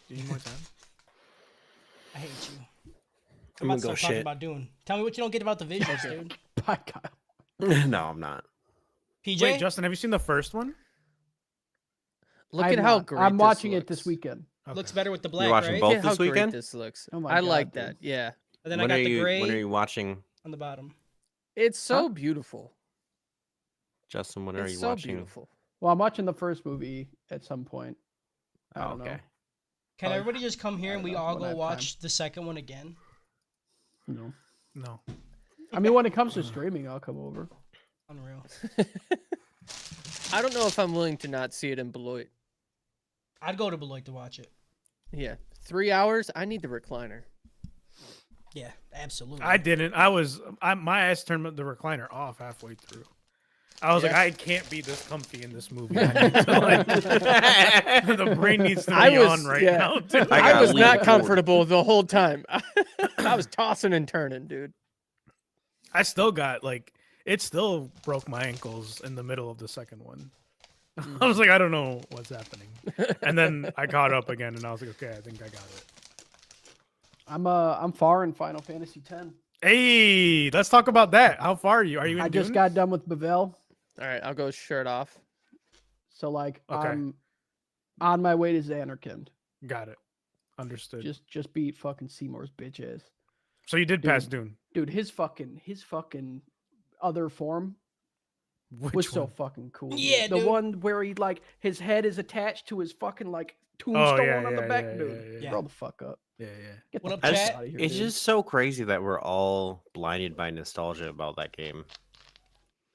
You need more time. I hate you. I'm I'm about gonna to go start talking shit. about Dune. Tell me what you don't get about the visuals, dude. Bye, Kyle. No, I'm not. PJ? Wait, Justin, have you seen the first one? Look I'm at how not. great I'm watching this it this looks. weekend. Okay. Looks better with the black, You're watching right? both Look at how this great weekend? this looks. Oh my I God, like dude. that. Yeah, And then When I are got the you? gray When are you watching, on the bottom. it's so Huh? beautiful. Justin? When are It's you so watching? beautiful. Well, I'm watching the first movie at some point. I Oh, don't know. okay. Can Probably- everybody just come here I and don't we know, all when I go have watch the second one again? No. No. I mean, when it comes to streaming, I'll come over. Unreal. I don't know if I'm willing to not see it in Beloit. I'd go to Beloit to watch it. Yeah, 3 hours. I need the recliner. Yeah, absolutely. I didn't. My ass turned the recliner off halfway through. I was like, Yeah. I can't be this comfy in this movie. I need to, like, the brain needs to be I was- on right yeah. now. Dude. I I gotta was lean not forward. comfortable the whole time. I was tossing and turning, dude. I still got like it still broke my ankles in the middle of the second one. I was like, I don't know what's happening. And then I caught up again and I was like, okay, I think I got it. I'm far in Final Fantasy X. Hey, let's talk about that. How far are you? Are you in I just Dune? got done with Bavel, All right, I'll go shirt off. so like Okay. I'm on my way to Xanarkand. Got it. Understood. Just beat fucking Seymour's bitch ass. So you did pass Dune. Dude, his fucking other form Which was so one? fucking cool. Yeah, the dude. one where he like his head is attached to his fucking like tombstone yeah, on the yeah, back, yeah, dude. yeah, yeah. Grow the fuck up. Yeah, yeah. Get What the up, fuck chat? outta here, It's dude. just so crazy that we're all blinded by nostalgia about that game.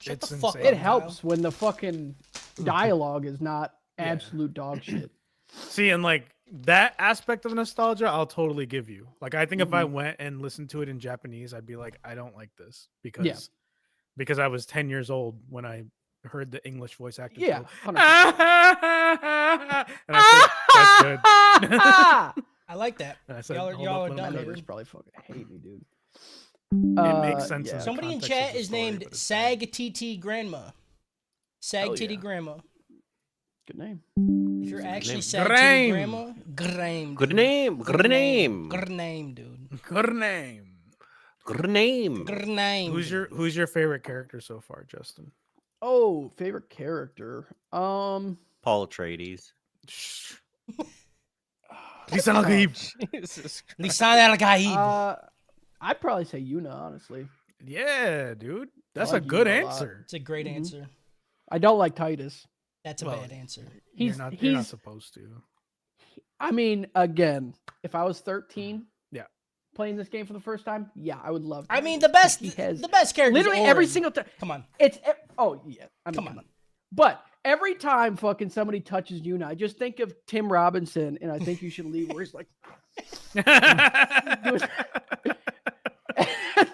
Shut It's the fuck insane. up, It helps when the fucking dialogue is not Yeah. absolute dog shit. See, and like that aspect of nostalgia, I'll totally give you. Like, I think if I went and listened to it in Japanese, I'd be like, I don't like this because I was 10 years old when I heard the English voice actors. Yeah, go, 100%. and I said, that's good. I like that. And I said, Y'all are- "Hold y'all up, are let me dumb, go." dude. Neighbors probably fucking hate me, dude. It makes sense. Yeah. In the Somebody in context of chat the is story, named but it's Sag TT Grandma. Sag Hell Titty yeah. Grandma. Good name. If you're actually name. Sag Grime. Titty Grandma, Grime. Good dude. name. Good name. Good name, dude. good name. Good name. Good name. Who's your favorite character so far, Justin? Oh, favorite character. Paul Atreides. Lisan al-Gaib. Jesus Christ. Lisan al-Gaib. I'd probably say Yuna, honestly. Yeah, dude. That's a like good you a lot. answer. It's a great answer. I don't like Titus. That's a Well, bad answer. You're He's not he's. supposed to. I mean, again, if I was 13, Yeah. playing this game for the first time, yeah, I would love. I mean, Titus. the best, He has the best character. literally every single time. Come on. It's oh yeah. I mean, Come come on. on. But every time fucking somebody touches Yuna, I just think of Tim Robinson, and I think you should leave. Where he's like,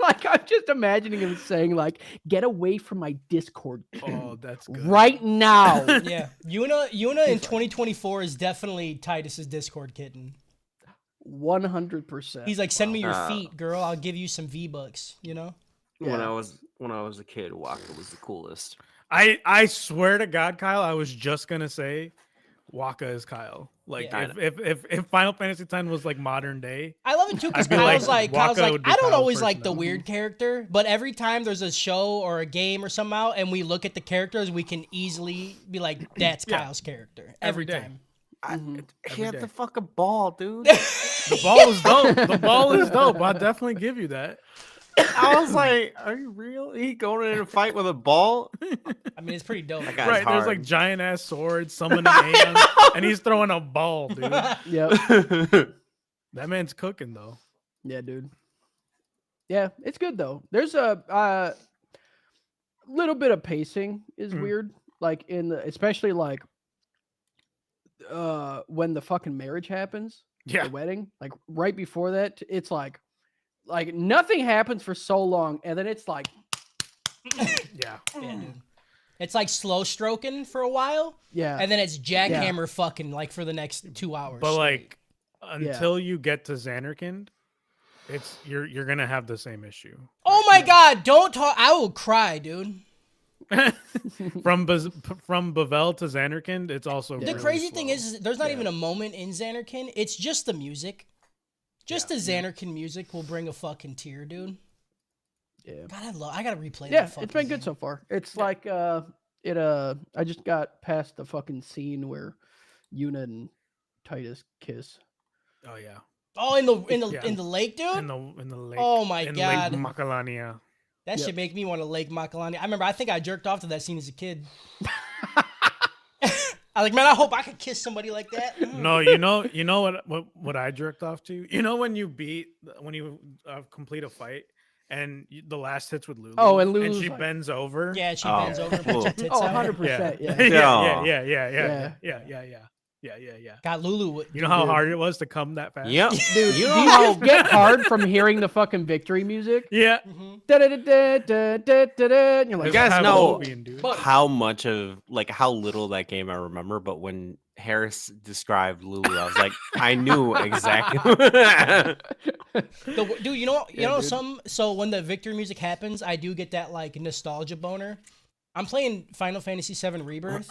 like I'm just imagining him saying like, "Get away from my Discord Oh, that's good. right now." Yeah, Yuna in 2024 is definitely Titus's Discord kitten. 100%. He's like, send me your Wow. feet, girl. I'll give you some V-Bucks. You know? When Yeah. I was a kid, Waka was the coolest. I swear to God, Kyle, I was just gonna say Waka is Kyle. Like Yeah. if Final Fantasy X was like modern day, I love it too because I'd be like, Kyle's Waka like, would be I don't Kyle's always like the personality. weird character, but every time there's a show or a game or something out and we look at the characters, we can easily be like, that's Yeah. Kyle's character Every every day. time. He had day. the fucking ball, dude. the ball is dope. The ball is dope. I'll definitely give you that. I was like, "Are you real? He going in a fight with a ball?" I mean, it's pretty dope. That guy's Right, there's like hard. giant ass swords, summoning Aeon, and he's throwing a ball, dude. Yep. That man's cooking though. Yeah, dude. Yeah, it's good though. There's a little bit of pacing is Mhm. weird, like especially like when the fucking marriage happens, Yeah. the wedding, like right before that, it's like nothing happens for so long, and then it's like, Yeah. Yeah, dude. It's like slow stroking for a while, yeah, and then it's jackhammer fucking like for the next 2 hours. But straight. like until you get to Xanarkand, you're gonna have the same issue. oh my god, don't talk. I will cry, dude. from Bavel to Xanarkand, it's also The really crazy thing slow. is, there's not even a moment in Xanarkand. It's just the music. Just the Xanarkand music will bring a fucking tear, dude. Yeah. God, I gotta replay Yeah, that fucking it's been good game. so far. It's like I just got past the fucking scene where Yuna and Titus kiss. Oh yeah, Oh, in the Yeah. in the lake, dude. in the lake. Oh my in God. Lake Macalania. That Yep. should make me want to Lake Makalani. I remember, I think I jerked off to that scene as a kid. I was like, man, I hope I could kiss somebody like that. No, you know what I jerked off to? You know when you complete a fight and the last hits with Lulu. Oh, and and Lulu's she like- bends over. Yeah, she Oh. bends over, puts her tits Oh, out. 100%. Yeah. Yeah. Got Lulu. You know how Dude. hard it was to come that fast? Yep. Dude, You do know you how just get hard from hearing the fucking victory music? Yeah. Mhm. Da-da-da-da-da-da-da, and you're like, You guys Have know- Obian, dude. But- how much of like how little that game I remember, but when Harris described Lulu, I was like, I knew exactly. Dude, you know Yeah, dude. some. So when the victory music happens, I do get that like nostalgia boner. I'm playing Final Fantasy VII Rebirth,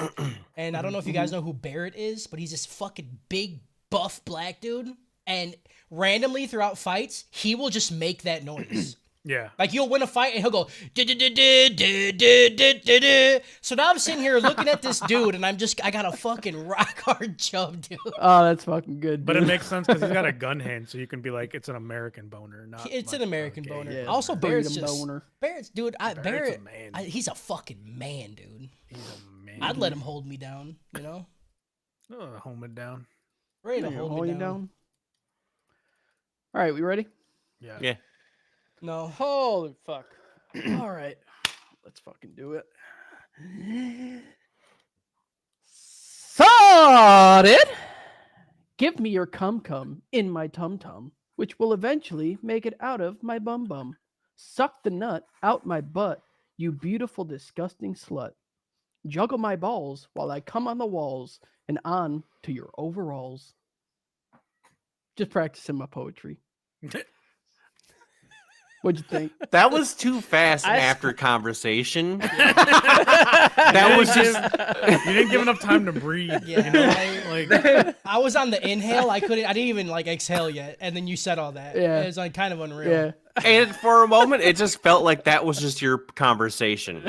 and I don't know if you guys know who Barrett is, but he's this fucking big buff black dude, and randomly throughout fights, he will just make that noise. Yeah. Like you'll win a fight and he'll go. "Du-du-du-du-du-du-du-du-du." So now I'm sitting here looking at this dude, and I got a fucking rock hard chub, dude. oh, that's fucking good. But it dude. makes sense because he's got a gun hand, so you can be like, it's an American boner, not. It's like an American gay. boner. Yeah, Also, Barrett's freedom just boner. Barrett's dude. Barrett's a Barrett, man. he's a fucking man, dude. He's a man. I'd let him hold me down. You know, Home it down. ready to Yeah, hold hold me you down. All right, we ready? Yeah. Yeah. No, Holy fuck. All right, let's fucking do it. Sorted. Give me your cum in my tum tum, which will eventually make it out of my bum bum. Suck the nut out my butt, you beautiful, disgusting slut. Juggle my balls while I come on the walls and on to your overalls. Just practicing my poetry. What'd you think? That was too fast I- after conversation. That was just You didn't give enough time to breathe. Yeah, You know? I- Like, I was on the inhale. I didn't even like exhale yet, and then you said all that. Yeah. It was like kind of unreal. Yeah. and for a moment it just felt like that was just your conversation.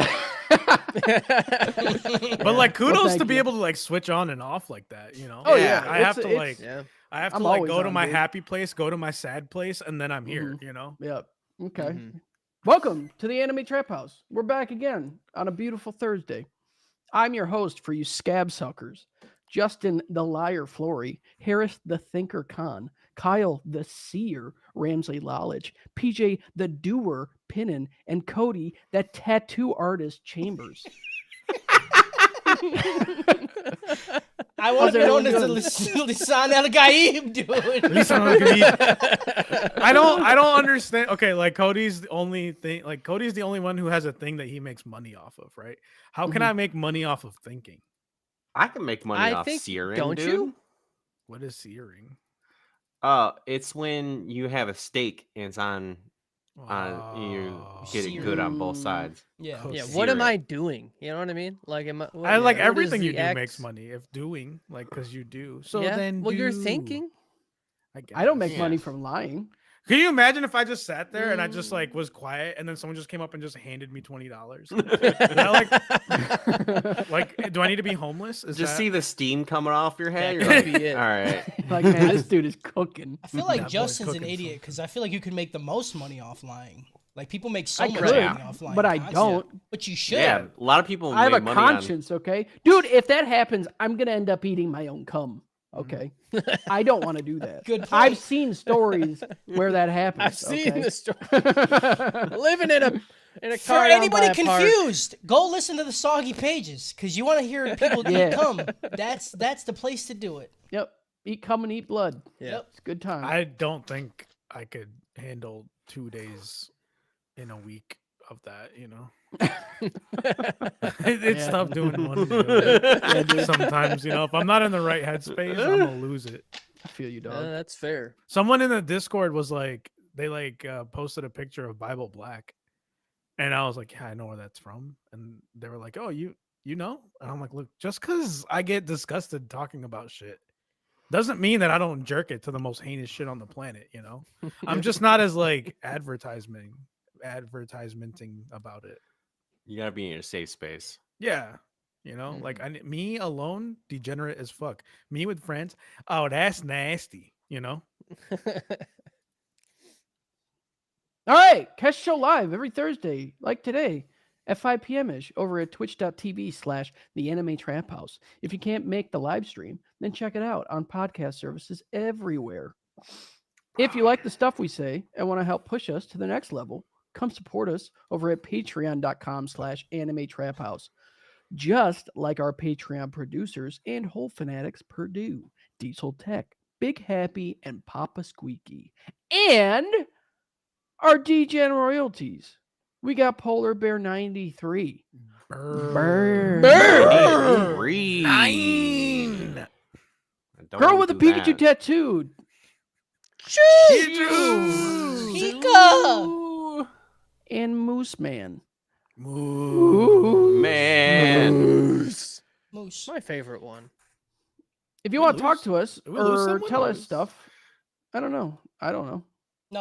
but like, kudos thank to be you. able to like switch on and off like that. You know? Oh Yeah, yeah, I have it's- to it's- like, Yeah. I have to I'm like always go to on, my dude. happy place, go to my sad place, and then I'm here. Mhm. You know? Yep. Okay. Mhm. Welcome to the Anime Trap House. We're back again on a beautiful Thursday. I'm your host for you scab suckers. Justin the Liar Flory, Harris the Thinker Khan, Kyle the Seer, Ramsley Lollich, PJ the Doer Pinnin, and Cody the Tattoo Artist Chambers. I want to be known as everyone the Lisan El Gaib, dude. I don't understand. Okay, like Cody's the only thing. Like Cody's the only one who has a thing that he makes money off of, right? How can Mhm. I make money off of thinking? I can make money I off think- searing, don't dude. you? What is searing? It's when you have a steak and it's on you get it good on both Searing. sides. Yeah. Oh, Yeah, sear what am it. I doing? You know what I mean? Like, am I? What, I like what is everything you the do makes X? money if doing, like, because you do. So Yeah, then, well, you're do. thinking. I don't make Yeah. money from lying. Can you imagine if I just sat there and I just like was quiet and then someone just came up and just handed me $20? Like, do I need to be homeless? Is Just that... see the steam coming off your head. That You're could like, be it. all right. Like, man, this dude is cooking. I feel like That boy's Justin's an cooking idiot because I feel like you can make the most money off lying. Like people make so I much could, money off lying, but I constantly. don't. But you should. Yeah, a lot of people I have make a money on. conscience, okay? Dude, if that happens, I'm going to end up eating my own cum, okay? I don't want to do that. Good point. I've seen stories where that happens. I've seen okay? this story. Living in a For car down by anybody a park. confused, go listen to the Soggy Pages because you want to hear people Yeah. come. That's the place to do it. Yep. Eat cum and eat blood. Yeah. Yep. It's a good time. I don't think I could handle 2 days in a week of that, you know? It's Yeah. tough doing one day. Sometimes, you know, if I'm not in the right headspace, I'm gonna lose it. I feel you, dog. That's fair. Someone in the Discord was like, they like posted a picture of Bible Black, And I was like, yeah, I know where that's from. And they were like, oh, you know? And I'm like, look, just because I get disgusted talking about shit doesn't mean that I don't jerk it to the most heinous shit on the planet, you know? I'm just not as like advertisementing about it. You gotta be in your safe space. Yeah. You know, like me alone, degenerate as fuck. Me with friends, oh, that's nasty, you know? All right, catch the show live every Thursday, like today, at 5 p.m. ish over at twitch.tv/the Anime Trap House. If you can't make the live stream, then check it out on podcast services everywhere. If you like the stuff we say and want to help push us to the next level, come support us over at patreon.com/anime trap house. Just like our Patreon producers and whole fanatics Purdue, Diesel Tech, Big Happy, and Papa Squeaky. And our DGen royalties. We got Polar Bear 93. Burr. 9. Girl with a Pikachu tattoo. Pika! And Moose Man. Man. Moose. My favorite one. If you want to talk to us we lose or someone? tell us stuff, I don't know. No,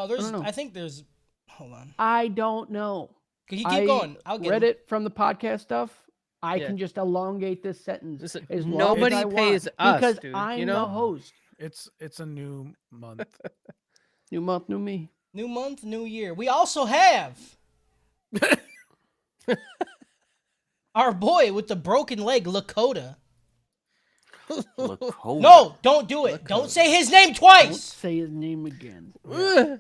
don't know. I think there's. Hold on. I don't know. Can you keep going? I'll get read him. it from the podcast stuff. I Yeah. can just elongate this sentence Listen, as long nobody as I pays want, us, because dude, I'm you know? the host. It's a new month. New month, new me. New month, new year. We also have our boy with the broken leg, Lakota. Lakota. No, don't do it. Don't say his name Don't twice. say his name again. Ugh.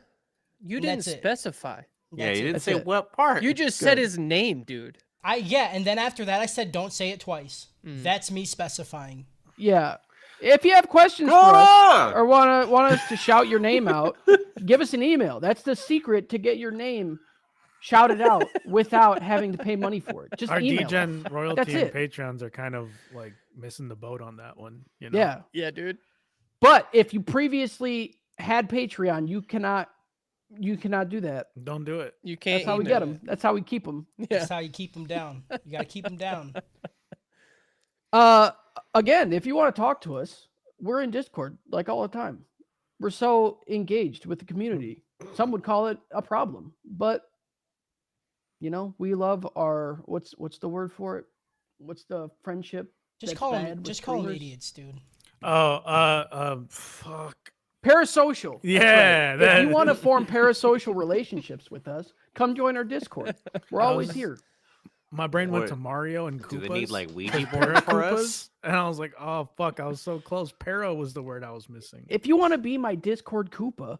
You didn't That's it. specify. Yeah, That's you it. didn't That's say it. what part. You just said Good. his name, dude. And then after that I said don't say it twice. That's me specifying. Yeah. If you have questions for us or want us to shout your name out, give us an email. That's the secret to get your name shouted out without having to pay money for it. Just Our email. DGen royalty That's and it. Patreons are kind of like missing the boat on that one. You know? Yeah. Yeah, dude. But if you previously had Patreon, you cannot do that. Don't do it. You can't. That's how we email get them. That's how we keep them. Yeah. That's how you keep them down. You gotta keep them down. Again, if you want to talk to us, we're in Discord like all the time. We're so engaged with the community. Some would call it a problem, but you know, we love our what's the word for it? What's the friendship? Just that's call bad them. with Just call them streamers? idiots, dude. Oh, fuck. Parasocial. That's Yeah, right. that- If you want to form parasocial relationships with us, come join our Discord. We're I always was- here. My brain went What? to Mario and Koopas. Do they need like Ouija 'cause boards for Koopas, us? and I was like, oh fuck, I was so close. Para was the word I was missing. If you want to be my Discord Koopa,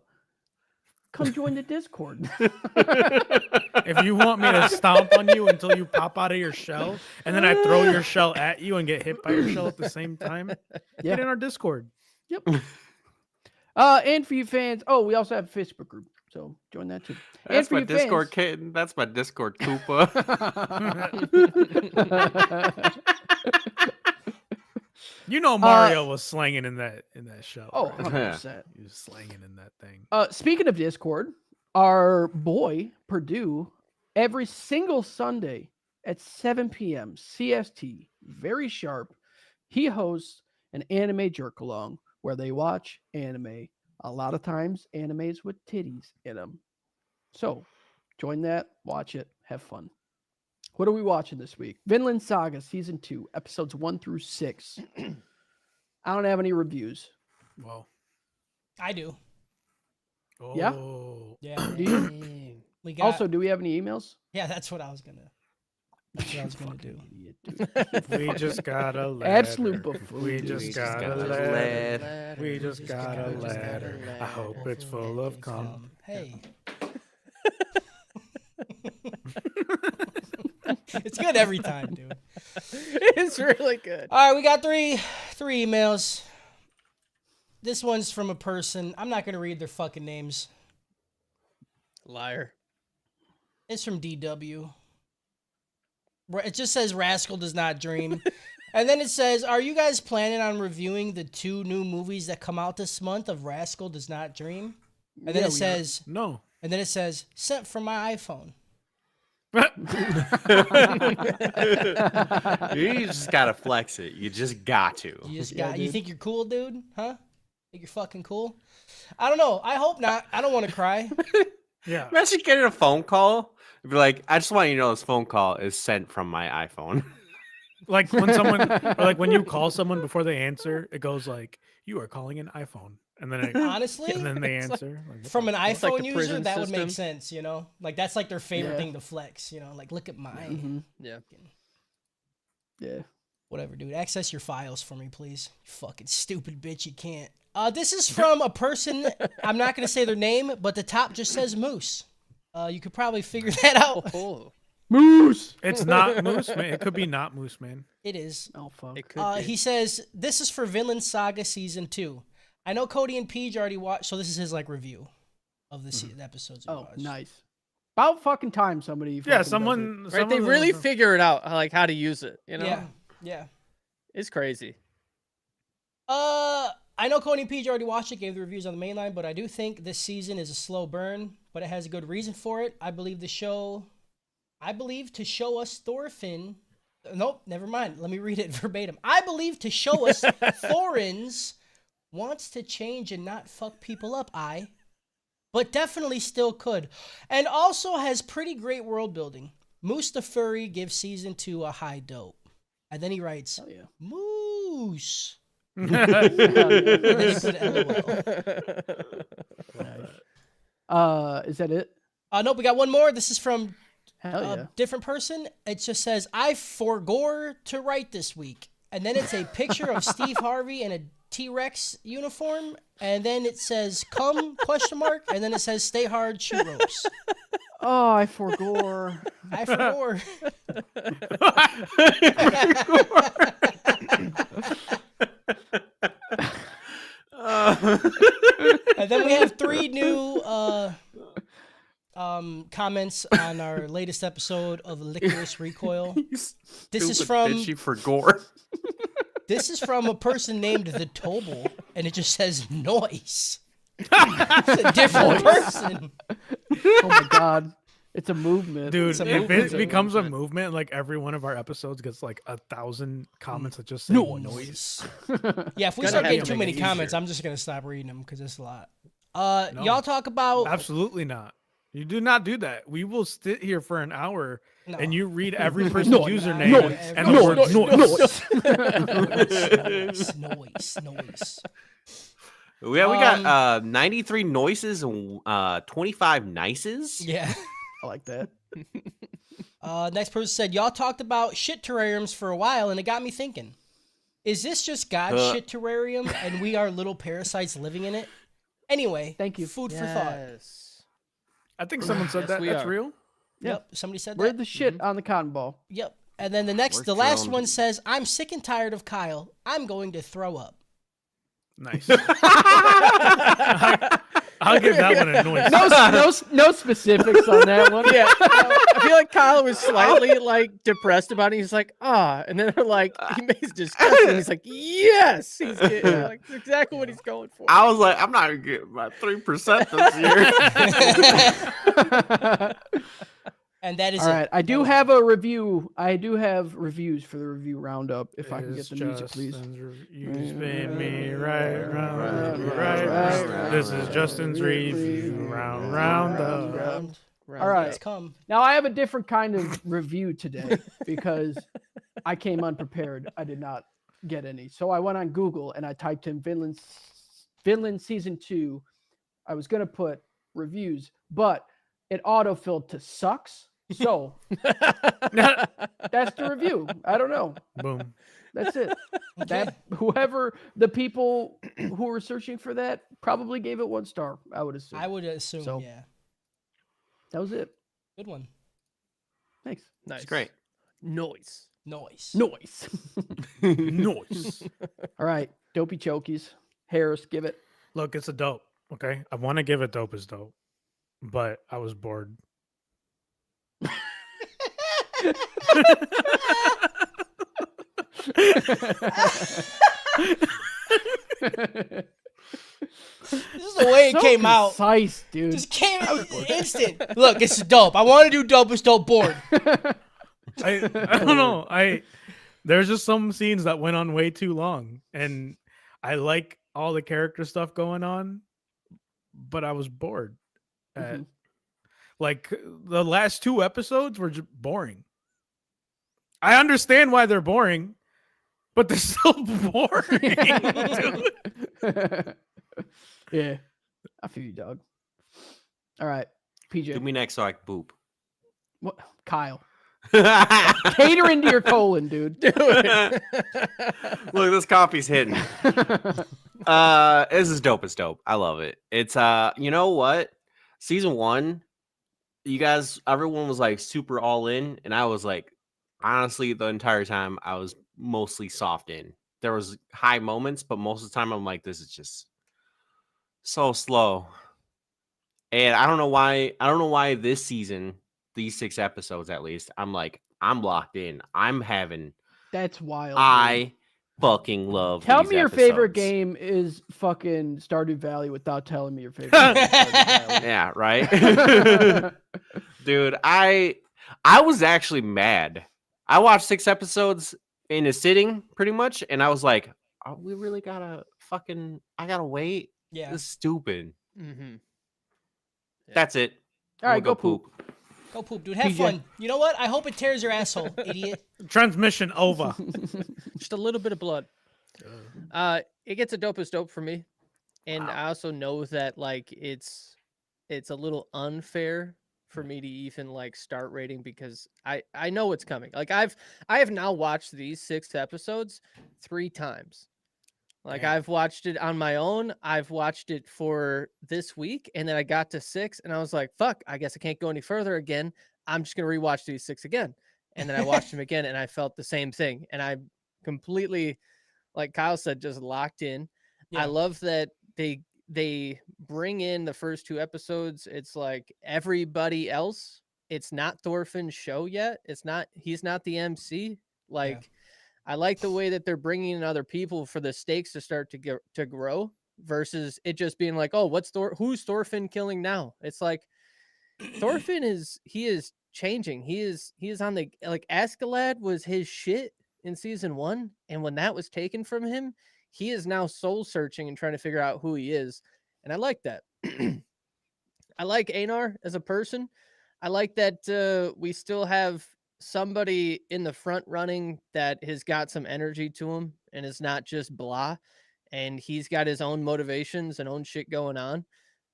come join the Discord. If you want me to stomp on you until you pop out of your shell, and then I throw your shell at you and get hit by your shell at the same time, get in our Discord. Yep. And for you fans, we also have a Facebook group, so join that too. And That's for my you Discord fans- kitten. That's my Discord Koopa. You know Mario was slanging in that shell. Oh, right? 100%. He was slanging in that thing. Speaking of Discord, our boy Purdue, every single Sunday at 7 p.m. CST, very sharp, he hosts an anime jerk along where they watch anime. A lot of times, animes with titties in them. So, join that, watch it, have fun. What are we watching this week? Vinland Saga Season 2, Episodes 1 through 6. I don't have any reviews. Well, I do. Yeah? oh, Yeah. Do you? We got. Also, do we have any emails? Yeah, that's what I was gonna. That's what I was gonna do. Idiot, dude. we just got a letter. Absolute buffoon. We dude. just got a letter. We just got a letter. I hope it's full of cum. Hey. It's good every time, dude. It's really good. All right, we got three emails. This one's from a person. I'm not gonna read their fucking names. Liar. It's from DW. It just says Rascal Does Not Dream. And then it says, are you guys planning on reviewing the 2 new movies that come out this month of Rascal Does Not Dream? And then Yeah, it we says, No. sent from my iPhone. You just gotta flex it. You just got to. You just Yeah, got. You dude. think you're cool, dude? Huh? Think you're fucking cool? I don't know. I hope not. I don't want to cry. Yeah. Imagine getting a phone call. It'd be like, I just want you to know this phone call is sent from my iPhone. Like when someone, or like when you call someone before they answer, it goes like, "You are calling an iPhone," and then Honestly, and then they It's like- answer like, what from the an fuck? It's like iPhone the user, prison that would make system. sense. You know, like that's like their favorite Yeah. thing to flex. You know, like look at my Mhm. Yeah. Yeah. whatever, dude. Access your files for me, please. You fucking stupid bitch. You can't. This is from a person. I'm not gonna say their name, but the top just says Moose. You could probably figure that out. Oh, Moose. It's not Moose Man. It could be not Moose Man. It is. Oh fuck. it could be. He says this is for Vinland Saga season 2. I know Cody and Peach already watched, so this is his like review of the episodes. he Oh, watched. nice. About fucking time somebody. Yeah, fucking does it. someone. Right? someone They really knows- figure it out, like how to use it. You know, Yeah, yeah. it's crazy. I know Cody and Peach already watched it, gave the reviews on the main line, but I do think this season is a slow burn, but it has a good reason for it. I believe to show us Thorfinn. Nope, never mind. Let me read it verbatim. I believe to show us Thorin's wants to change and not fuck people up. But definitely still could, and also has pretty great world building. Moose the Furry gives season 2 a high dope, and then he writes, Hell yeah. Moose. Hell And then he yeah. put LOL. Nice. Is that it? Nope, we got one more. This is from Hell a yeah. different person. It just says, I forgore to write this week. And then it's a picture of Steve Harvey in a T-Rex uniform. And then it says, come, ? And then it says, stay hard, shoot ropes. Oh, I forgore. I forgore. And then we have 3 new comments on our latest episode of Licorice Recoil. This is from bitchy for gore. This is from a person named the Tobel, and it just says noise. It's a different person. Oh my god. It's a movement. Dude, It's a if movement. it becomes a movement, like every one of our episodes gets like 1,000 comments that just say noise. Yeah, if we Gotta start have getting to too make many it comments, easier. I'm just gonna stop reading them because it's a lot. No. Y'all talk about Absolutely not. You do not do that. We will sit here for an hour No. and you read every person's Noise. username Noise. and the word noise. noise. Yeah, we got 93 noises and 25 nices. Yeah. I like that. Next person said, y'all talked about shit terrariums for a while, and it got me thinking. Is this just God's shit terrarium, and we are little parasites living in it? Anyway, Thank you. Food for thought. Yes. I think someone said Yes, that. we That's are. real. Yep, somebody said We're that. the shit on the cotton ball. Yep. And then the Where's last Jerome? one says, I'm sick and tired of Kyle. I'm going to throw up. Nice. I'll give that one a noise. No specifics on that one. Yeah, I feel like Kyle was slightly like depressed about it. He's like, and then they're like, he's disgusting. He's like, yes, he's getting, like that's exactly what he's going for. I was like, I'm not gonna get my 3% this year. And that is All right, it. I do have a review. I do have reviews for the review roundup. If I can get the music, please. You spin me right round, Round, right round, round. This is Justin's review round up. Round. All right. Let's come. Now I have a different kind of review today because I came unprepared. I did not get any, so I went on Google and I typed in Vinland season 2. I was gonna put reviews, but it autofilled to sucks. So that's the review. I don't know. Boom. That's it. Okay. That whoever the people who were searching for that probably gave it 1 star. I would assume. I would assume, So- yeah. That was it. Good one. Thanks. Nice. It's great. Noise. Noise. Noise. Noise. All right. Dopey chokies. Harris, give it. Look, it's a dope. Okay. I want to give it dope as dope, but I was bored. This is the way it So came out. concise, dude. Just came out instant. Look, it's dope. I want to do dopest dope board. I don't know. There's just some scenes that went on way too long, and I like all the character stuff going on, but I was bored. Mhm. Like the last 2 episodes were just boring. I understand why they're boring, but they're still boring. Dude. Yeah, I feel you, dog. All right, PJ. Do me next so I can boop. What? Kyle. Cater into your colon, dude. Do it. Look, this coffee's hitting. This is dope as dope. I love it. It's you know what? Season 1, you guys, everyone was like super all in, and I was like, honestly, the entire time I was mostly soft in. There was high moments, but most of the time I'm like, this is just so slow. And I don't know why this season, these 6 episodes at least, I'm like, I'm locked in. I'm having That's wild. dude. I fucking love Tell these me your favorite episodes. game is fucking Stardew Valley without telling me your favorite game is Stardew Yeah, right? Dude, I was actually mad. I watched 6 episodes in a sitting pretty much, and I was like, oh, we really gotta fucking I gotta wait. Yeah. This is stupid. Mm-hmm. That's it. All right, go poop. Go poop, dude. Have PJ. fun. You know what? I hope it tears your asshole, idiot. Transmission over. Just a little bit of blood. It gets a dope as dope for me, and I also know that like it's a little unfair for me to even like start rating because I know it's coming. Like I have now watched these 6 episodes 3 times. Like Damn. I've watched it on my own. I've watched it for this week, and then I got to 6, and I was like, "Fuck! I guess I can't go any further again. I'm just gonna rewatch these 6 again." And then I watched them again, and I felt the same thing. And I completely, like Kyle said, just locked in. I Yeah. love that they bring in the first 2 episodes. It's like everybody else. It's not Thorfinn's show yet. He's not the MC. Like. I like the way that they're bringing in other people for the stakes to start to grow versus it just being like, oh, who's Thorfinn killing now? It's like Thorfinn is changing. He is on the like Askeladd was his shit in season 1, and when that was taken from him, he is now soul searching and trying to figure out who he is, and I like that. I like Einar as a person. I like that we still have somebody in the front running that has got some energy to him and is not just blah, and he's got his own motivations and own shit going on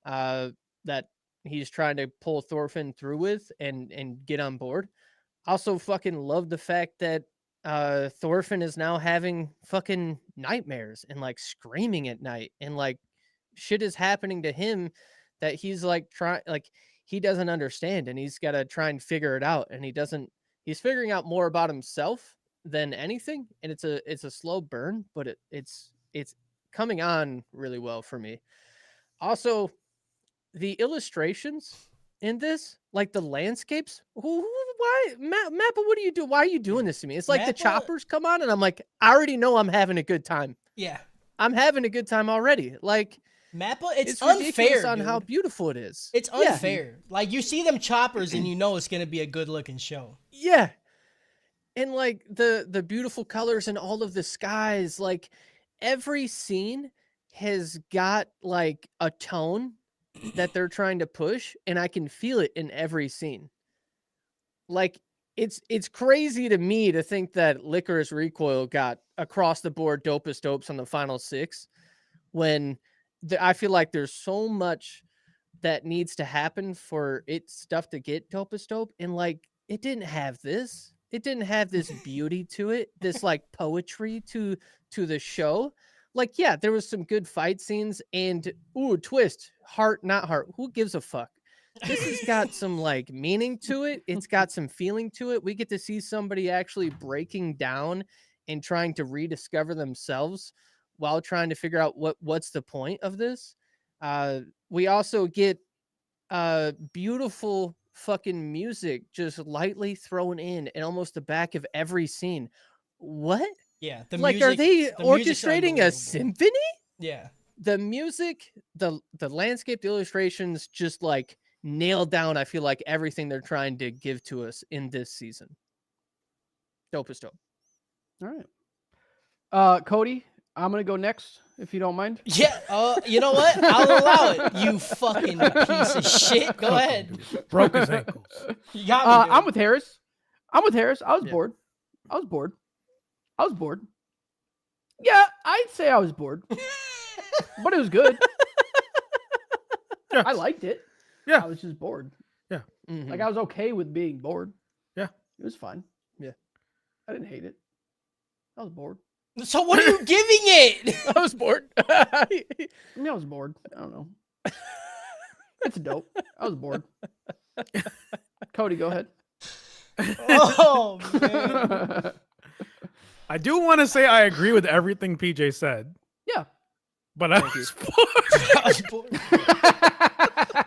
that he's trying to pull Thorfinn through with and get on board. Also fucking love the fact that Thorfinn is now having fucking nightmares and like screaming at night and like shit is happening to him that he's like he doesn't understand, and he's got to try and figure it out, and he's figuring out more about himself than anything, and it's a slow burn, but it's coming on really well for me. Also, the illustrations in this, like the landscapes, why Mappa, what do you do? Why are you doing this to me? It's like the Mappa- choppers come on, and I'm like, I already know I'm having a good time. Yeah. I'm having a good time already. Like Mappa, it's ridiculous unfair on dude. how beautiful it is. It's Yeah. unfair. Like you see them choppers and you know it's gonna be a good looking show. Yeah. And like the beautiful colors and all of the skies, like every scene has got like a tone that they're trying to push, and I can feel it in every scene. Like it's crazy to me to think that Licorice Recoil got across the board dopest dopes on the final 6 when I feel like there's so much that needs to happen for its stuff to get dopest dope, and like it didn't have this. It didn't have this beauty to it, this like poetry to the show. Like, yeah, there was some good fight scenes and twist, heart, not heart. Who gives a fuck? This has got some like meaning to it. It's got some feeling to it. We get to see somebody actually breaking down and trying to rediscover themselves while trying to figure out what's the point of this. We also get beautiful fucking music just lightly thrown in almost the back of every scene. What? Yeah. Like, are they orchestrating a symphony? Yeah. the music, the landscape, the illustrations just like nailed down, I feel like, everything they're trying to give to us in this season. Dope is dope. All right. Cody, I'm gonna go next if you don't mind. Yeah, you know what? I'll allow it. You fucking piece of shit. Go ahead. Broke his ankles. You got me. Dude. I'm with Harris. I was Yeah. bored. I was bored. Yeah, I'd say I was bored, but it was good. Yeah. I liked it. Yeah. I was just bored. Mhm. Like I was okay with being bored. Yeah. It was fine. Yeah. I didn't hate it. I was bored. So what are you giving it? I was bored. I mean, I was bored. I don't know. It's dope. I was bored. Cody, go ahead. Oh man. I do want to say I agree with everything PJ said, Yeah. but I Thank you. was bored. I was bored.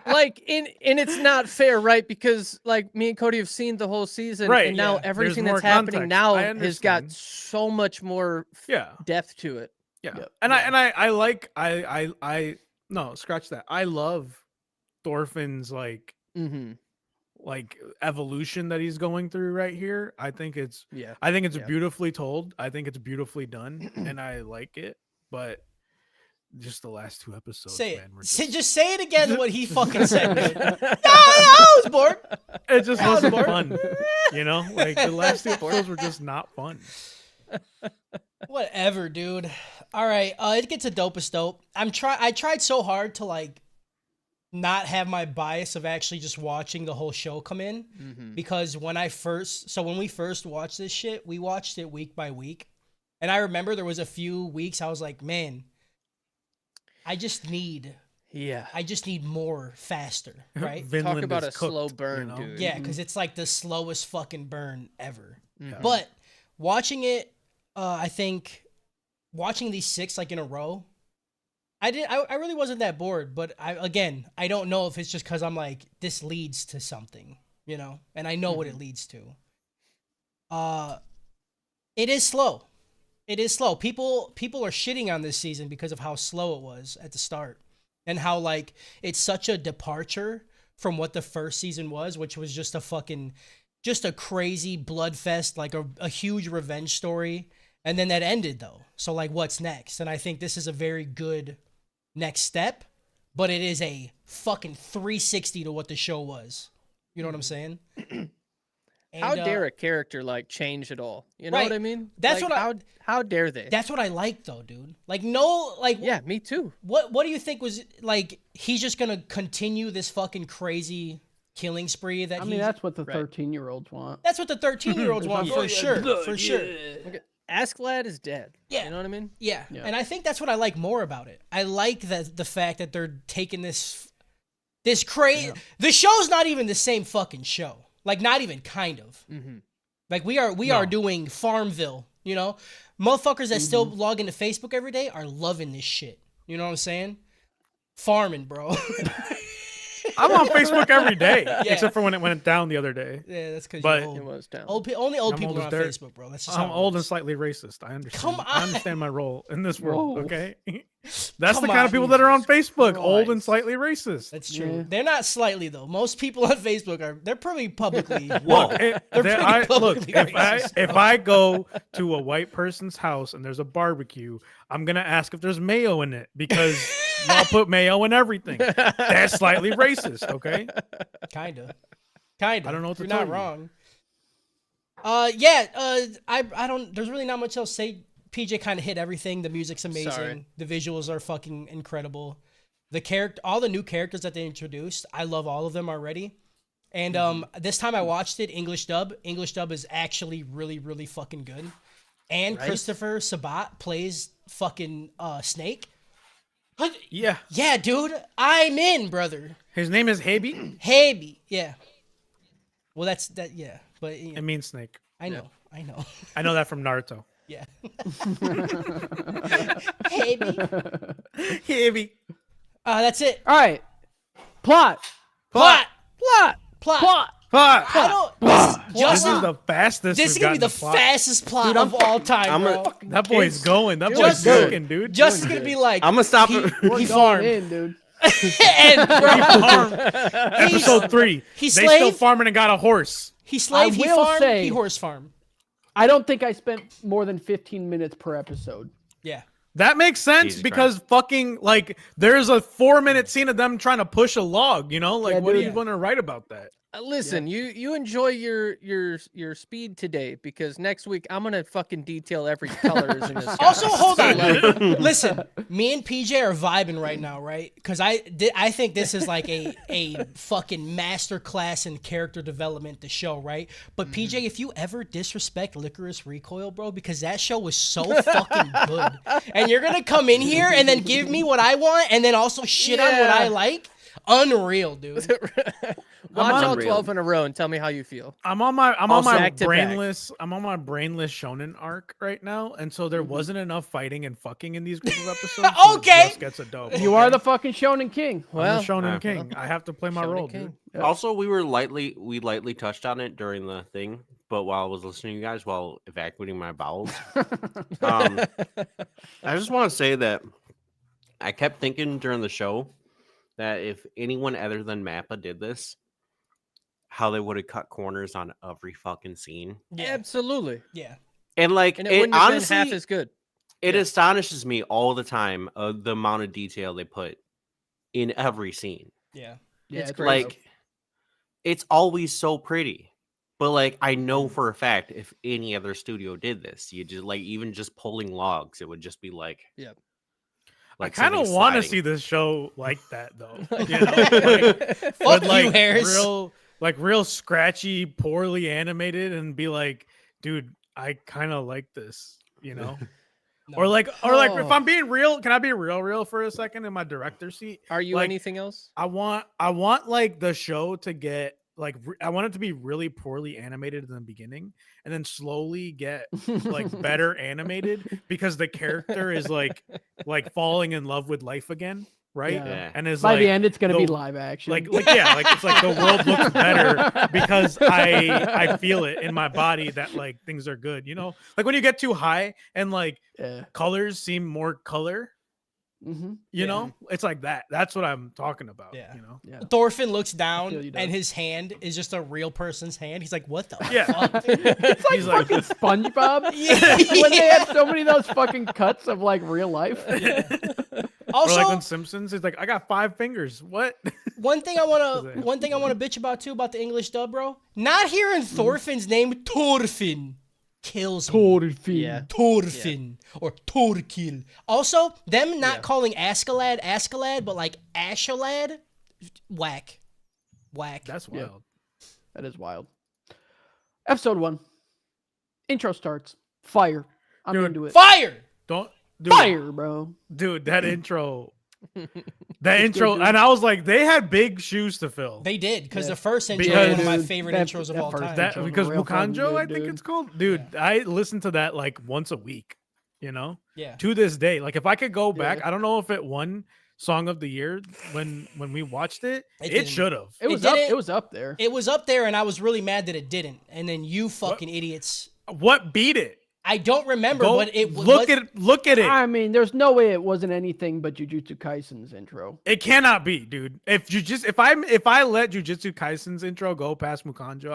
Like, and it's not fair, right? Because like me and Cody have seen the whole season, Right, and now yeah. everything There's that's more happening context. now I has got understand. so much more Yeah. depth to it. Yeah. Yep. And I like I no, scratch that. I love Thorfinn's like Mm-hmm. evolution that he's going through right here. I think it's Yeah. Yeah. beautifully told. I think it's beautifully done and I like it, but just the last 2 episodes, Say man, it. were Just say it again. What he fucking said. Dude. just, Yeah, I was bored. it just I was wasn't bored. fun. You know, like the last 2 episodes were just not fun. Whatever, dude. All right, it gets a dopest dope. I tried so hard to like not have my bias of actually just watching the whole show come in Mm-hmm. because when we first watched this shit, we watched it week by week, and I remember there was a few weeks I was like, man, I just need Yeah. more faster, right? Vinland Talk about is a slow cooked, burn, you know? dude. Yeah, because it's like the slowest fucking burn ever. Mhm. But watching it, I think watching these 6 like in a row, I really wasn't that bored. But I don't know if it's just because I'm like, this leads to something, you know, and I know what it leads to. It is slow. It is slow. People are shitting on this season because of how slow it was at the start and how like it's such a departure from what the first season was, which was just a crazy bloodfest, like a huge revenge story. And then that ended though. So like what's next? And I think this is a very good next step, but it is a fucking 360 to what the show was. You know what I'm saying? How And, dare a character like change at all? You know right. what I mean? That's Like, what how dare they? That's what I like though, dude. Like no, like Yeah, me too. What do you think was like? He's just gonna continue this fucking crazy killing spree that I mean, he's. that's what the Right. 13-year-olds want. That's what the 13-year-olds want for sure, for sure. Asklad is dead. Yeah. You know what I mean? Yeah. Yeah. And I think that's what I like more about it. I like that the fact that they're taking this crazy. Yeah. The show's not even the same fucking show. Like not even kind of. Mm-hmm. Like we are doing Farmville. You know, motherfuckers that still log into Facebook every day are loving this shit. You know what I'm saying? Farming, bro. I'm on Facebook every day, Yeah. except for when it went down the other day. Yeah, that's because But- you're It old. was down. Only old I'm people old are on as dirt. Facebook, bro. That's just I'm how it old and works. slightly racist. I understand. Come I on. understand my role in this world. Whoa. Okay, that's Come the kind on, of people that are on Jesus Facebook, old and Christ. slightly racist. That's true. Yeah. They're not slightly though. Most people on Facebook they're pretty publicly. Look, They're look, pretty publicly racist, if I go to a white person's house and there's a barbecue, I'm gonna ask if there's mayo in it because y'all put mayo in everything. That's slightly racist, okay? Kinda. I don't know what to You're tell not you. wrong. I don't. There's really not much else to say. PJ kind of hit everything. The music's amazing. Sorry. The visuals are fucking incredible. All the new characters that they introduced, I love all of them already. And this time I watched it English dub. English dub is actually really, really fucking good. And Right? Christopher Sabat plays fucking Snake. Yeah, Yeah, dude, I'm in, brother. his name is Habi. Hey, yeah. Well, that's that. Yeah, but you know, It means snake. I know, I know. I know that from Naruto. Yeah. Hey, Habi. that's it. All right. Plot. Plot. Plot. Plot. Plot. Fuck. I don't. This Justin, is the fastest. this is we've gonna be gotten the plot. fastest plot Dude, of all time, I'm bro. That boy's going. That boy's Justin- cooking, dude. Justin's gonna be like, I'm gonna stop he, it. We're he going farmed. in, dude. And bro, Episode 3. he They still slaved. farming and got a horse. He slaved. He will farmed. say- He horse farmed. I don't think I spent more than 15 minutes per episode. Yeah. That makes sense Jesus because fucking like there's a 4-minute scene of them trying to push a log. You know, like Yeah, what are dude. you going to write about that? Listen, you enjoy your speed today because next week I'm gonna fucking detail every color is in this. Also, hold on. Like, Listen, me and PJ are vibing right now, right? Because I think this is like a fucking master class in character development. The show, right? But PJ, if you ever disrespect Licorice Recoil, bro, because that show was so fucking good, and you're gonna come in here and then give me what I want, and then also shit on what I like. Unreal, dude. watch all unreal. 12 in a row and tell me how you feel. I'm on my Also back to back. brainless shonen arc right now, and so there wasn't enough fighting and fucking in these group of episodes. So Okay. it just gets a dub. You are the fucking Shonen King. I'm Well, the shonen uh, king. I have to play my Shonen role, King. dude. Yep. Also, we lightly touched on it during the thing, but while I was listening to you guys while evacuating my bowels, I just want to say that I kept thinking during the show that if anyone other than Mappa did this, how they would have cut corners on every fucking scene. Yeah. Absolutely. Yeah. And like And it it wouldn't have honestly, been half as good. it yeah. astonishes me all the time the amount of detail they put in every scene. Yeah. Yeah, It's it's great. Like it's always so pretty. But like I know for a fact if any other studio did this, you just like even just pulling logs, it would just be like Yep. I kind of something want to sliding. see this show like that though. You know, Fuck with, like you, Harris. real scratchy, poorly animated, and be like, dude, I kind of like this. You know. No. Or like if Oh. I'm being real, can I be real for a second in my director seat? Are you like, anything else? I want like the show to get like I want it to be really poorly animated in the beginning and then slowly get like better animated because the character is like falling in love with life again, right? Yeah. Yeah. And is By like the end, it's gonna be the- live action. like yeah, like it's like the world looks better because I feel it in my body that like things are good, you know? Like when you get too high and like yeah. colors seem more color, Mm-hmm. you know? It's like that. That's what I'm talking about, Yeah. you know? Yeah. Thorfinn looks feel down you, Doug. and his hand is just a real person's hand. He's like, what the Yeah. fuck? It's like He's like- fucking SpongeBob. Yeah. When they had so many of those fucking cuts of like real life. Also, or like on Simpsons, it's like I got 5 fingers. What? one thing I wanna bitch about too about the English dub, bro. Not hearing Thorfinn's name, Thorfinn, kills me. Thorfinn. Yeah. Thorfinn or Thorkil. Also, them not calling Askeladd, but like Ashalad, whack. That's Yeah. wild. That is wild. Episode 1. Intro starts. Fire. I'm Dude, into it. Fire. Don't dude, Fire, bro. dude, that intro. And I was like, they had big shoes to fill. They did because Yeah. the first intro Because- is one of my Dude, favorite that- intros of that all first time. That intro was because real fucking Mukanjo, good, I think dude. it's called. Dude, I listen to that like once a week, you know? Yeah. To this day. Like if I could go back, Yeah. I don't know if it won Song of the Year when we watched it. It It didn't. should have. It was didn't- It was up there. It was up there, and I was really mad that it didn't. And then you fucking idiots. What beat it? I don't remember, Go but it look at it. I mean, there's no way it wasn't anything but Jujutsu Kaisen's intro. It cannot be, dude. If I let Jujutsu Kaisen's intro go past Mukanjo,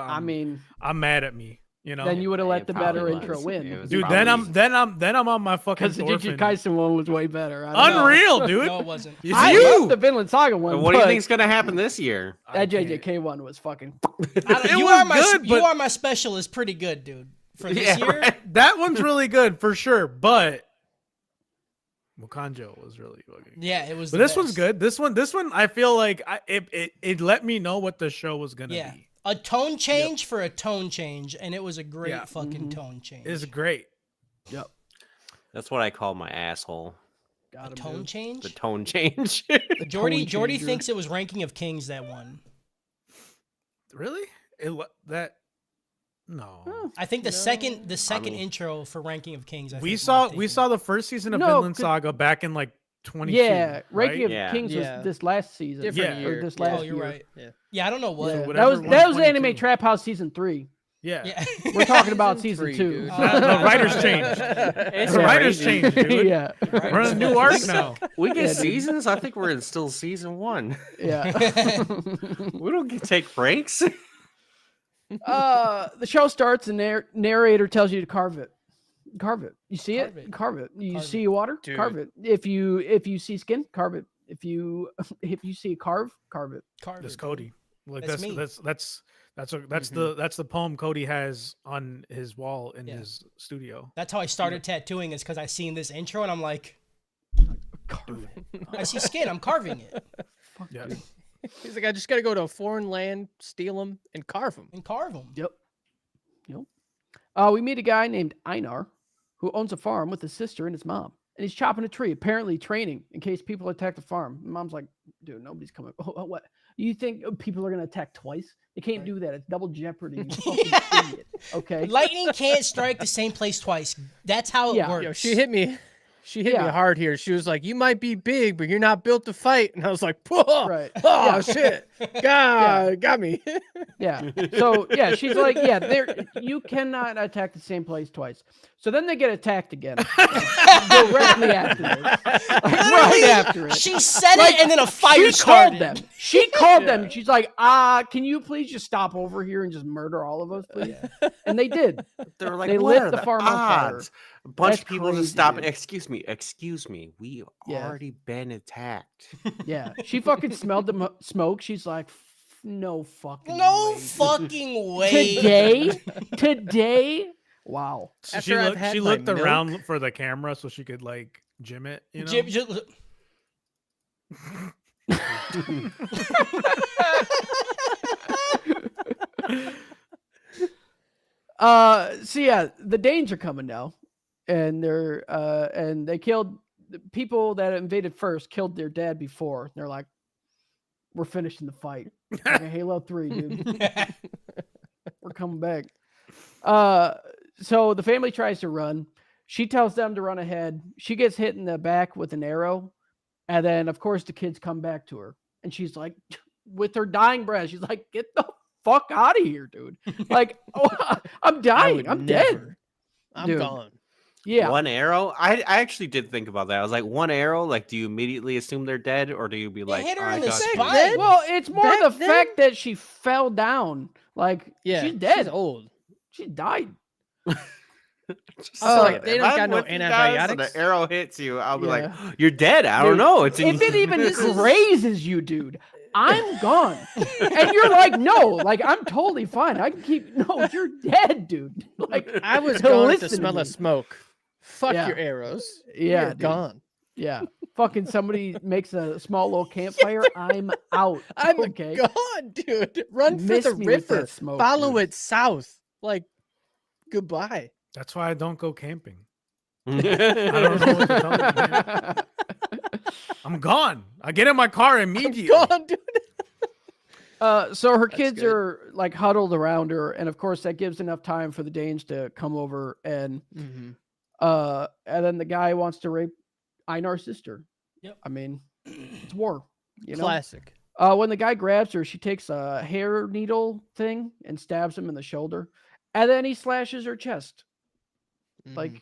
I'm mad at me. You know, Then you would have let It the better probably intro was. win. It was dude. probably- Then I'm on my fucking Because the Jujutsu Thorfinn. Kaisen one was way better. I don't know. Unreal, dude. No, it wasn't. It's I you. love the Vinland Saga one. And what do you but think's gonna happen this year? That JJK one was fucking. It You was are my good, you but- are my special is pretty good, dude. For this Yeah, year, right. That one's really good for sure, but Mukanjo was really fucking. yeah, it was. But the this one's best. good. This one, I feel like it let me know what the show was gonna Yeah, be. a tone change for a tone change, and it was a great Yeah. fucking tone change. It's great. Yep. That's what I call my asshole. Got a him, tone dude. change. The tone change. Jordy tone changer. thinks it was Ranking of Kings that won. Really? No. Huh. I think the second mean- intro for Ranking of Kings. I We think saw might we take saw the first season of No, Vinland 'cause- Saga back in like 22. Yeah, Ranking right? of Yeah. Kings Yeah. was this last season. Different Yeah. year. Or this Yeah. last Oh, you're year. right. Yeah. Yeah, I don't know what. Yeah, So that was whatever Anime 122. Trap House season 3. Yeah. Yeah. We're talking about Season season 3, 2. dude. Oh, The writers changed. It's The writers crazy. changed, dude. yeah, Right. We're in a new arc now. We get Yeah, dude. seasons. I think we're in still season 1. yeah. We don't get take breaks. The show starts and narrator tells you to carve it. Carve it. You see Carve it? it. Carve it. You Carve see it. water? Dude. Carve it. If you see skin, carve it. If you see a carve it. Carve That's it. Cody. Like That's me. that's the poem Cody has on his wall in Yeah. his studio. That's how I started tattooing. Is because I seen this intro and I'm like, Carve it. I see skin. I'm carving it Fuck, Yeah. dude. He's like, I just got to go to a foreign land, steal them, and carve them. and carve them. Yep. We meet a guy named Einar who owns a farm with his sister and his mom. And he's chopping a tree, apparently training in case people attack the farm. Mom's like, dude, nobody's coming. Oh, what? You think people are going to attack twice? They can't Right. do that. It's double jeopardy. You fucking idiot. Okay. Lightning can't strike the same place twice. That's how it Yeah. works. Yo, she hit me. She hit me Yeah. hard here. She was like, "You might be big, but you're not built to fight." And I was like, "Whoa, Right. oh Yeah. shit, God, got me." Yeah. So yeah, she's like, yeah, you cannot attack the same place twice. So then they get attacked again. Directly after this. Like, right after it. She said Like, it, and then a fire She called started. them. She called Yeah. them. She's like, can you please just stop over here and just murder all of us, please? And they did. They were like, They what lit are the the farm on fire. odds? A bunch That's of people crazy, just stop and dude. excuse me. We Yeah. already been attacked. Yeah. She fucking smelled the smoke. She's like, no fucking No way." fucking way. Today? Wow. So After I've had she my looked milk- around for the camera so she could like gym it, you know? So yeah, the Danes are coming now, and they killed the people that invaded first, killed their dad before. They're like, we're finishing the fight. Like a Halo 3, dude. We're coming back. So the family tries to run. She tells them to run ahead. She gets hit in the back with an arrow. And then, of course, the kids come back to her. And she's like, with her dying breath, she's like, get the fuck out of here, dude. Like, I'm I dying. would I'm dead. never. I'm Dude. gone. Yeah. One arrow? I actually did think about that. I was like, one arrow? Like, do you immediately assume they're dead, or do you be like, hit her "Oh, I in the got you." spine. Well, it's more Back the then- fact that she fell down. Like, Yeah, she's dead. She's old. She died. Just like, saying, they if don't I'm got no with you guys and antibiotics? an arrow hits you, I'll be like, Yeah. you're dead. I don't Dude, know. It's in If it even This is- grazes you, dude, I'm gone. And you're like, no, like, I'm totally fine. I can keep, no, you're dead, dude. Like, I was gone at the listen to smell me. of smoke. Fuck Yeah. your arrows. Yeah, You're dude. gone. Yeah. Fucking somebody makes a small little campfire. I'm out. I'm okay. gone, dude. Run for Miss the me with that river. smoke, Follow dude. it south. Like, goodbye. That's why I don't go camping. I I don't know what to tell you, man. I'm gone. I get in my car immediately. Gone, dude. So her That's kids good. are like huddled around her, and of course that gives enough time for the Danes to come over and then the guy wants to rape Einar's sister. Yep. I mean, it's war. You know. Classic. When the guy grabs her, she takes a hair needle thing and stabs him in the shoulder, and then he slashes her chest. Like,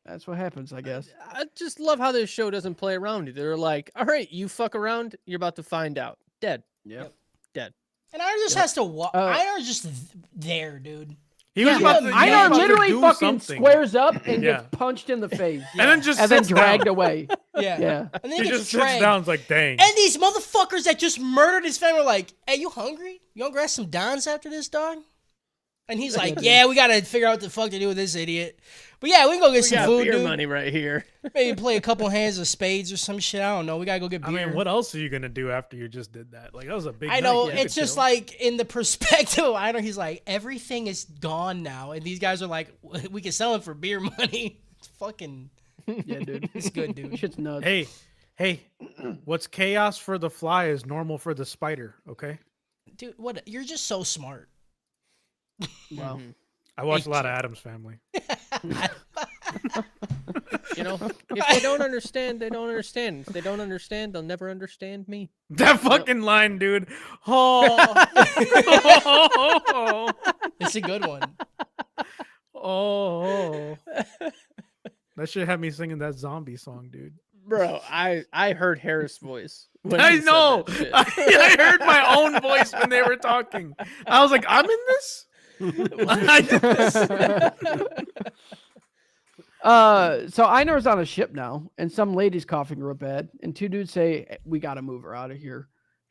that's what happens, I guess. I just love how this show doesn't play around. They're like, all right, you fuck around, you're about to find out. Dead. Yep. Dead. And Einar just has to walk. Uh, Einar's just there, dude. He was about to, he was Einar about to literally do fucking something. squares up and Yeah. gets punched in the face, and then just and then sits dragged down. away. Yeah. Yeah. And then He he gets just sits dragged. down. It's like, dang. And these motherfuckers that just murdered his family are like, hey, you hungry? You want to grab some Dons after this, dog? And he's like, yeah, we got to figure out what the fuck to do with this idiot. But yeah, we can go get We some got food, beer dude. money right here. Maybe play a couple hands of spades or some shit. I don't know. We got to go get I beer. mean, what else are you gonna do after you just did that? Like, that was a big. I know. night. You It's could just chill. like in the perspective of Einar, he's like, everything is gone now. And these guys are like, we can sell it for beer money. It's fucking, Yeah, dude. it's good, dude. Shit's nuts. hey, what's chaos for the fly is normal for the spider. Okay. Dude, what? You're just so smart. Wow. I watched a lot of Adam's Family. You know, if they don't understand, they don't understand. If they don't understand, they'll never understand me. That fucking line, dude. Oh. It's a good one. Oh. That should have me singing that zombie song, dude. Bro, I heard Harris' voice. When I he said know. that shit. I heard my own voice when they were talking. I was like, I'm in this? I did this. So Einar's on a ship now, and some lady's coughing real bad, and two dudes say, "We gotta move her out of here."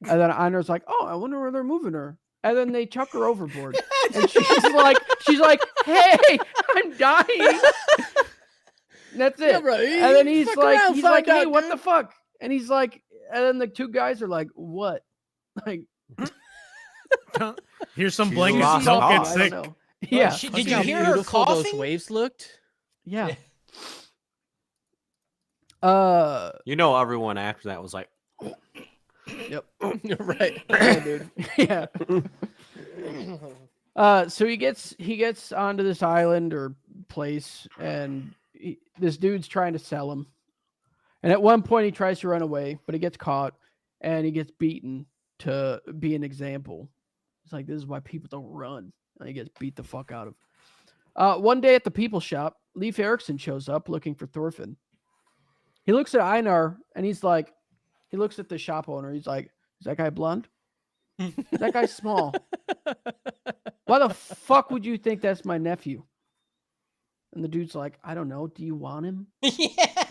And then Einar's like, "Oh, I wonder where they're moving her." And then they chuck her overboard, and she's like, "Hey, I'm dying." And that's it. Yeah, bro, And then he's fuck like, around, "Hey, find out, what dude." the fuck?" And he's like, and then the two guys are like, "What?" Like, Here's some She's blankets. lost Don't cause. get I don't sick. know. Yeah, Did Look you how hear her beautiful those coughing? waves looked? yeah. You know, everyone after that was like, Yep. Right. Dude. Yeah. So he gets onto this island or place, and this dude's trying to sell him. And at one point, he tries to run away, but he gets caught, and he gets beaten to be an example. It's like, this is why people don't run. And he gets beat the fuck out of. One day at the people shop, Leif Erikson shows up looking for Thorfinn. He looks at Einar, and he looks at the shop owner. He's like, "Is that guy blonde? Is that guy small? Why the fuck would you think that's my nephew?" And the dude's like, "I don't know. Do you want him?" Yeah.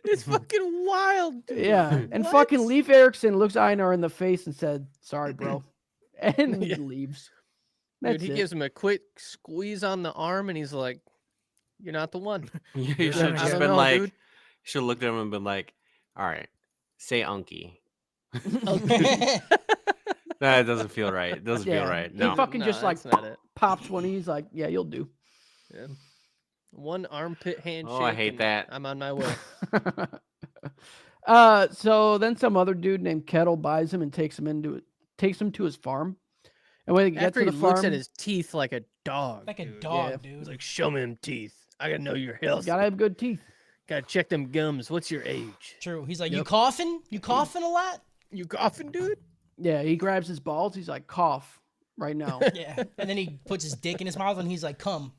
It's fucking wild, dude. Yeah. And What? fucking Leif Erikson looks Einar in the face and said, "Sorry, bro," and Yeah. leaves. Dude, That's he it. gives him a quick squeeze on the arm, and he's like, "You're not the one." you Yeah, should have I just don't been know, like, dude. should have looked at him and been like, all right, say Unky. That doesn't feel right. It doesn't Yeah. feel right. He No. fucking just like that's not it. pops one. He's like, "Yeah, you'll do." Yeah. One armpit handshake. Oh, I hate and that. I'm on my way. So then some other dude named Kettle buys him and takes him to his farm. And when they get After to he the farm, looks at his teeth like a dog. Like a dude. dog, Yeah. dude. He's like, "Show me them teeth. I gotta know your health. gotta have good teeth. Gotta check them gums. What's your age? True. He's like, "You Yep. coughing? You coughing a lot?" You coughing, dude?" Yeah, he grabs his balls. He's like, "Cough right now." Yeah. And then he puts his dick in his mouth and he's like, "Come."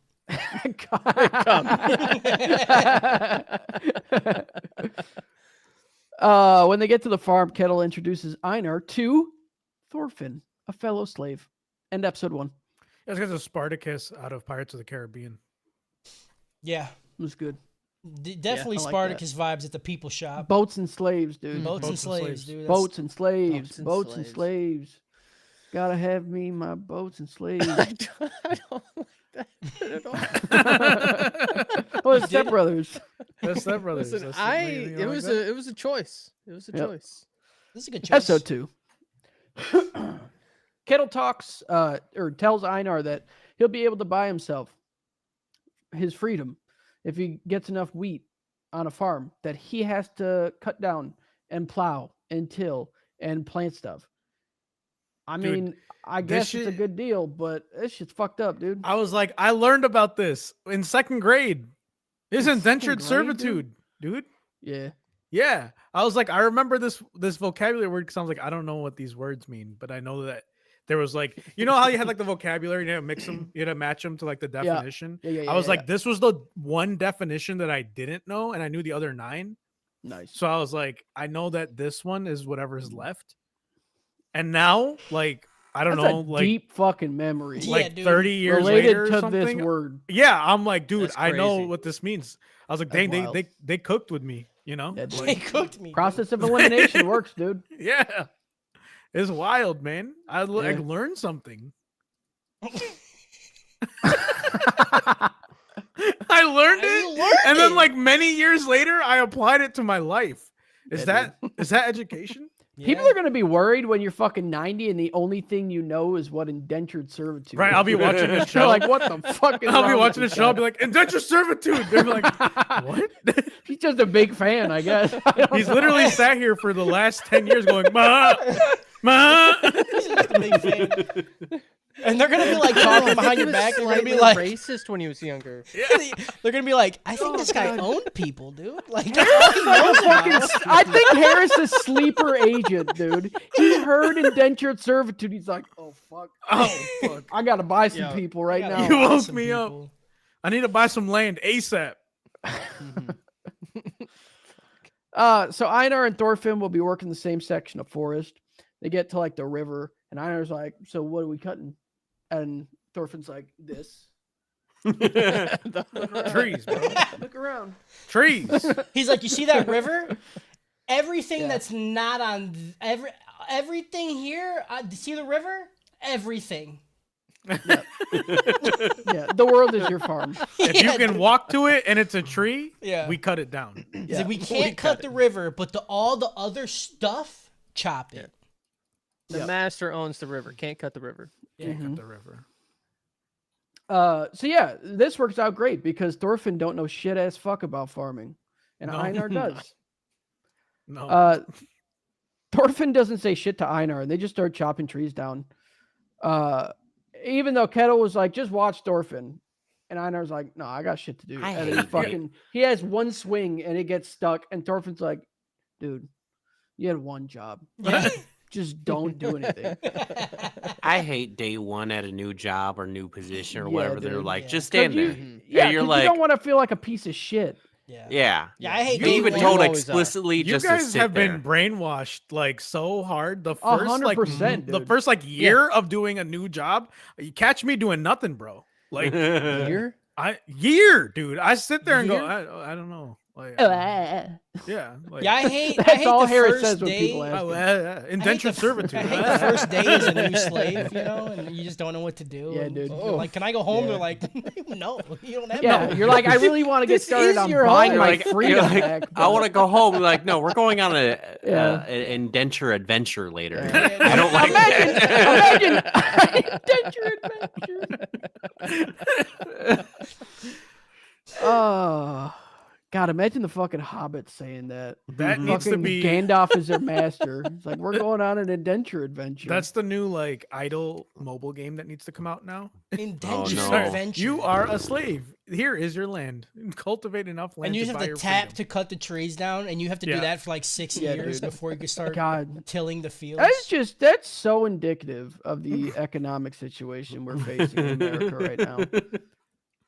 When they get to the farm, Kettle introduces Einar to Thorfinn, a fellow slave. End episode 1. That's because of Spartacus out of Pirates of the Caribbean. Yeah. It was good. Definitely I like Spartacus vibes at the people shop. Boats and slaves, dude. Boats and slaves, dude. That's- Boats and slaves. Boats and Boats and slaves. slaves. Gotta have me my boats and slaves. I don't like that at all. Oh, it's Step Brothers. That's Step Brothers. Listen, That's the- you it don't was like that? it was a choice. It was a Yep. choice. This is a good choice. Episode 2. Kettle talks or tells Einar that he'll be able to buy himself his freedom if he gets enough wheat on a farm that he has to cut down and plow and till and plant stuff. I Dude, mean, I this guess it's a shit- good deal, but this shit's fucked up, dude. I was like, I learned about this in second grade. It's In indentured second grade, servitude, dude. Yeah. Yeah, I was like, I remember this vocabulary word because I was like, I don't know what these words mean, but I know that there was like, you know how you had like the vocabulary, and you had to mix them, you had to match them to like the definition. Yeah. I was yeah. like, this was the one definition that I didn't know, and I knew the other 9. Nice. So I was like, I know that this one is whatever's left. And now, like, I don't That's know, a like, deep fucking memory. Yeah, like dude. 30 years related later or to something. this word. Yeah, I'm like, dude, That's I know crazy. what this means. I was like, That's dang, wild. they cooked with me, you know? Yeah, dude. They cooked me. dude. Process of elimination works, dude. Yeah, it's wild, man. I Yeah. learned something. I learned it, and then like many years later, I applied it to my life. Is Yeah, that education? People Yeah. are gonna be worried when you're fucking 90 and the only thing you know is what indentured servitude. Right? is. I'll be watching this You're show. like, what the fuck? Is I'll be wrong watching with the show. I'll this be like, indentured servitude. They'll be like, guy?" what? He's just a big fan, I guess. I don't He's know. literally sat here for the last 10 years going, ma, ma. He's just a big fan. And they're gonna be like talking behind your back. They're gonna be like racist when he was younger. They're gonna be like, I think this guy owned people, dude. Like, I think Harris is sleeper agent, dude. He heard indentured servitude. He's like, oh fuck, I gotta buy some people right now. You woke me up. I need to buy some land ASAP. So Einar and Thorfinn will be working the same section of forest. They get to like the river, and Einar's like, "So what are we cutting?" And Thorfinn's like, "This." Trees, bro. Look around. Trees. He's like, you see that river? Everything that's not on everything here. See the river? Everything. Yeah, the world is your farm. If you can walk to it and it's a tree, we cut it down. He's like, we can't cut the river, but all the other stuff, chop it. The master owns the river. Can't cut the river. Can't cut the river. So yeah, this works out great because Thorfinn don't know shit ass fuck about farming, and Einar does. No. Thorfinn doesn't say shit to Einar, and they just start chopping trees down. Even though Kettle was like, just watch Thorfinn. And Einar's like, no, I got shit to do. And then he has one swing and it gets stuck. And Thorfinn's like, dude, you had one job. Just don't do anything. I hate day one at a new job or new position or Yeah, whatever. dude, They're like, just stand there. Yeah, you're 'cause like, you don't want to feel like a piece of shit. Yeah. I hate You've been day told one. explicitly You just guys to sit have there. been brainwashed like so hard. The first 100%, the first like year of doing a new job, you catch me doing nothing, bro. Like Year? dude. I sit there and go, I don't know. Like, yeah, like, I hate. That's I hate all the Harry first said when day. people ask. indentured servitude. I hate the first day as a new slave, and you just don't know what to do. Yeah, and dude. you're like, can I go home? They're like, no, you don't have. Yeah, you're like, I really want to get started on buying my freedom back. I want to go home. You're like, no, we're going on an indenture adventure later. I don't like Imagine indenture adventure. Oh, God, imagine the fucking Hobbit saying that. That needs to Fucking be Gandalf is their master. It's like, we're going on an indenture adventure. That's the new like idle mobile game that needs to come out now. Indenture adventure. You are a slave. Here is your land. Cultivate enough land. And you to have buy to your tap freedom. to cut the trees down, and you have to do that for like 6 years dude. before you can start tilling the fields. That's so indicative of the economic situation we're facing in America right now.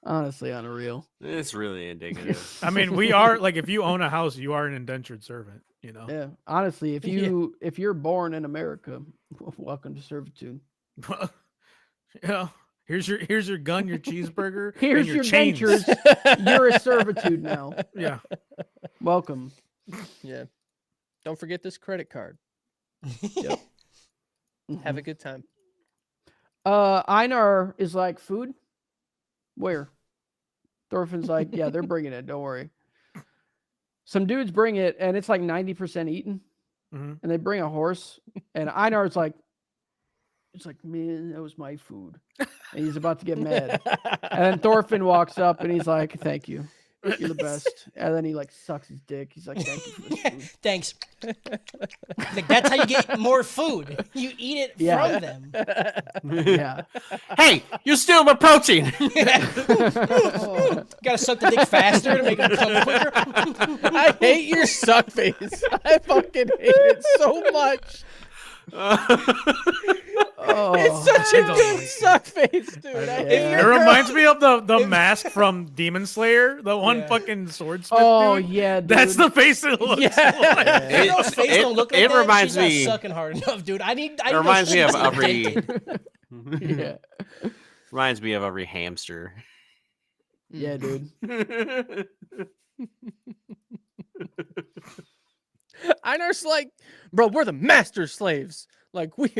Honestly, unreal. It's really indicative. I mean, we are like, if you own a house, you are an indentured servant. You know. Yeah, honestly, if you're born in America, welcome to servitude. Yeah. Here's your gun, your cheeseburger. Here's and your chains. dentures. You're a servitude now. Yeah. Welcome. Yeah. Don't forget this credit card. Yep. Have a good time. Einar is like, food? Where? Thorfinn's like, yeah, they're bringing it. Don't worry. Some dudes bring it, and it's like 90% eaten. Mhm. And they bring a horse, and Einar's like, it's like, man, that was my food. And he's about to get mad. And then Thorfinn walks up, and he's like, thank you. You're the best. And then he like sucks his dick. He's like, thank you for this food. Thanks. Like, that's how you get more food. You eat it from them. Yeah. Hey, you're stealing my protein. Gotta suck the dick faster to make it come quicker. I hate your suck face. I fucking hate it so much. It's such a good suck face, dude. It reminds me of the mask from Demon Slayer, the one fucking swordsmith. Oh dude. yeah, dude. That's the face it looks like. If your face don't look like it that, reminds she's me. not sucking hard enough, dude. I need It reminds me of she's every. indented. Yeah. Reminds me of every hamster. Yeah, dude. Einar's like, bro, we're the master slaves. Like we.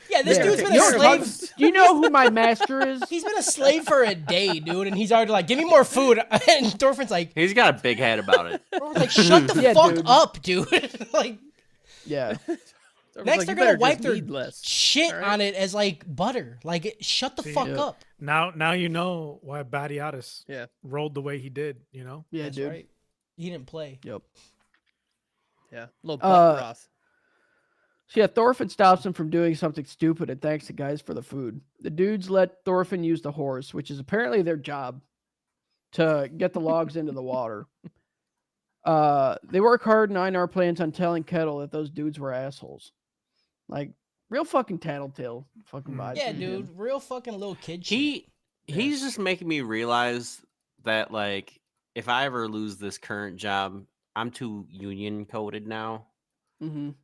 Yeah, this dude's been a You're slave. Do you know who my master is? He's been a slave for a day, dude, and he's already like, give me more food. And Thorfinn's like, He's got a big head about it. shut the Yeah, fuck dude. up, dude. Like, Yeah. next they're gonna wipe their shit on it as like butter. Like, shut the fuck up. Now you know why Batiatus Yeah. rolled the way he did. You know. Yeah, That's dude. right. He didn't play. Yep. Yeah. A little butt broth. So yeah, Thorfinn stops him from doing something stupid and thanks the guys for the food. The dudes let Thorfinn use the horse, which is apparently their job, to get the logs into the water. They work hard, and Einar plans on telling Kettle that those dudes were assholes. Like, real fucking tattletale fucking vibes. Yeah, from dude, him. real fucking little kid shit. He's just making me realize that, like, if I ever lose this current job, I'm too union coded now. Mhm.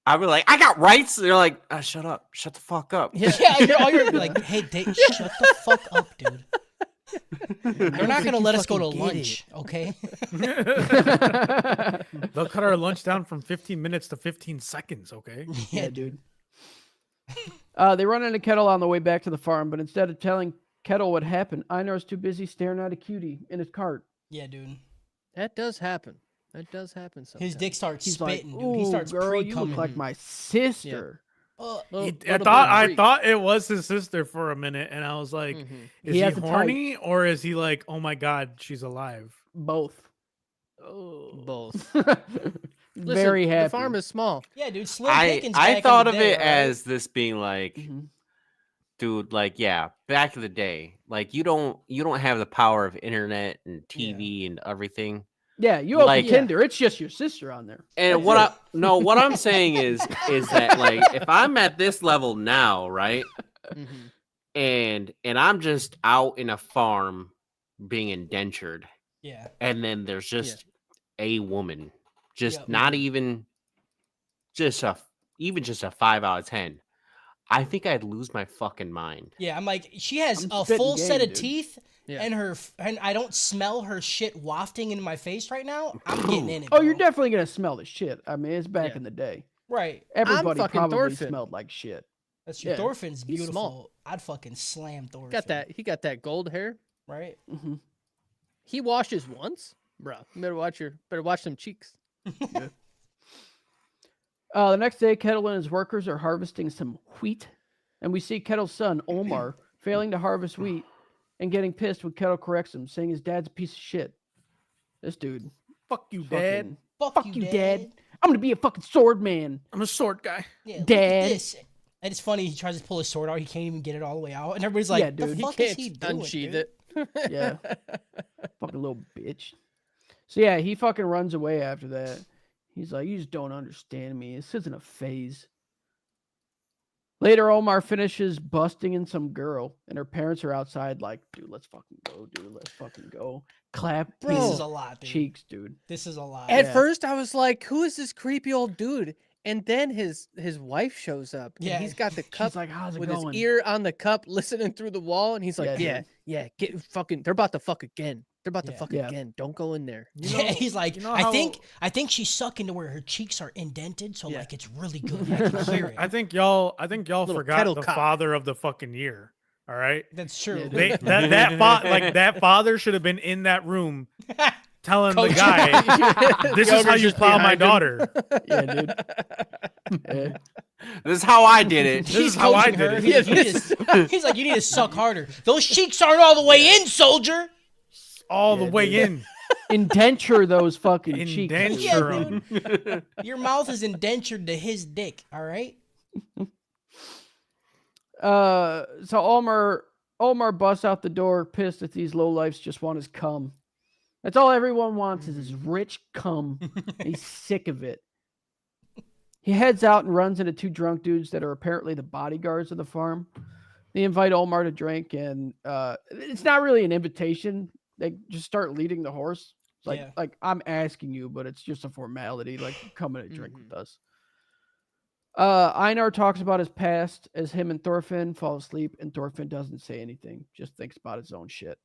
I'll be like, I got rights. They're like, shut up, shut the fuck up. Yeah, you're like, hey, shut the fuck up, dude. They're not gonna let us go to lunch, okay? They'll cut our lunch down from 15 minutes to 15 seconds, okay? Yeah, dude. They run into Kettle on the way back to the farm, but instead of telling Kettle what happened, Einar's too busy staring at a cutie in his cart. Yeah, dude. That does happen. That does happen sometimes. His dick starts He's like, spitting, "Ooh, dude. He starts girl, you look pre-coming. like my sister." I thought it was his sister for a minute, and I was like, is he has a type. horny or is he like, oh my god, she's alive? Both. Both. Very Listen, happy. The farm is small. Yeah, dude. Slim Pickens. I back thought in of the day, it alright? as this being like, Mhm. dude, like, yeah, back in the day, like you don't have the power of internet and TV and everything. Yeah, you open Like- Tinder, it's just your sister on there. And That's what I'm saying is that, like, if I'm at this level now, right, Mhm. and I'm just out in a farm being indentured, Yeah. and then there's just a woman, just Yep. not even just a 5 out of 10. I think I'd lose my fucking mind. Yeah, I'm like, she has I'm a spitting full set game, of dude. teeth, Yeah. and I don't smell her shit wafting in my face right now. I'm getting in it. Oh, you're bro. definitely gonna smell the shit. I mean, it's back Yeah. in the day. right. Everybody fucking probably Thorfinn. smelled like shit. That's true. Yeah. Thorfinn's He's beautiful. small. I'd fucking slam Thorfinn. He got that gold hair. right. Hmm. He washes once, bro. You better watch them cheeks. The next day, Kettle and his workers are harvesting some wheat, and we see Kettle's son, Omar, failing to harvest wheat and getting pissed when Kettle corrects him, saying his dad's a piece of shit. This dude. Fuck you, dad. Fucking, Fuck you, Dad. I'm gonna be a fucking sword man. I'm a sword guy. Yeah, look Dad. at this. And it's funny, he tries to pull his sword out, he can't even get it all the way out, and everybody's like, Yeah, "The dude. fuck He is can't he doing?" unsheath dude? it. Yeah. Fucking little bitch. So yeah, he fucking runs away after that. He's like, you just don't understand me. This isn't a phase. Later, Omar finishes busting in some girl, and her parents are outside like, dude, let's fucking go, dude. Let's fucking go. Clap This his is a lot, dude. cheeks, dude. This is a lot. At Yeah. first, I was like, "Who is this creepy old dude?" And then his wife shows up. And Yeah. he's got the cup She's like, how's it with going? his ear on the cup, listening through the wall, and he's like, Yeah, "Yeah, get fucking. They're about to fuck again. They're about to Yeah. fuck Yeah. again. Don't go in there." You Yeah, know- he's like, you know I how- think she's sucking to where her cheeks are indented, so Yeah. like it's really good. I can hear it. I think y'all Little forgot kettle the cock. father of the fucking year. All right. That's true. Yeah, They, that father should have been in that room telling the Coach. guy, "This is how Yoda's you just plow my behind him. daughter." Yeah, dude. Yeah. This is how I did it. This is how I coaching did her. it. He's like, you need to suck harder. Those cheeks aren't all the way in, soldier. All the Yeah, way dude. in. Indenture those fucking cheeks. dude. Indenture Yeah, 'em. Your mouth is indentured to his dick. All right. So Omar busts out the door, pissed that these lowlifes just want his cum. That's all everyone wants is his rich cum. He's sick of it. He heads out and runs into two drunk dudes that are apparently the bodyguards of the farm. They invite Omar to drink, and it's not really an invitation. They just start leading the horse. It's like, Yeah. like I'm asking you, but it's just a formality. Like, come and drink Mhm. with us. Einar talks about his past as him and Thorfinn fall asleep, and Thorfinn doesn't say anything, just thinks about his own shit.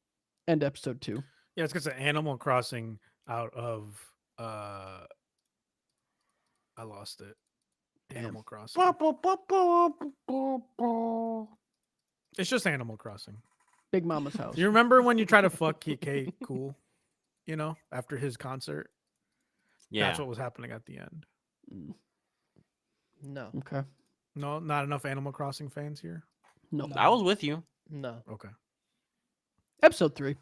End episode 2. Yeah, it's because of Animal Crossing out of I lost it. Damn. Animal Crossing. It's just Animal Crossing. Big Mama's house. You remember when you try to fuck K Cool, you know, after his concert? Yeah. That's what was happening at the end. Mm, No, okay. No, not enough Animal Crossing fans here. No. No. I was with you. no. Okay. Episode 3.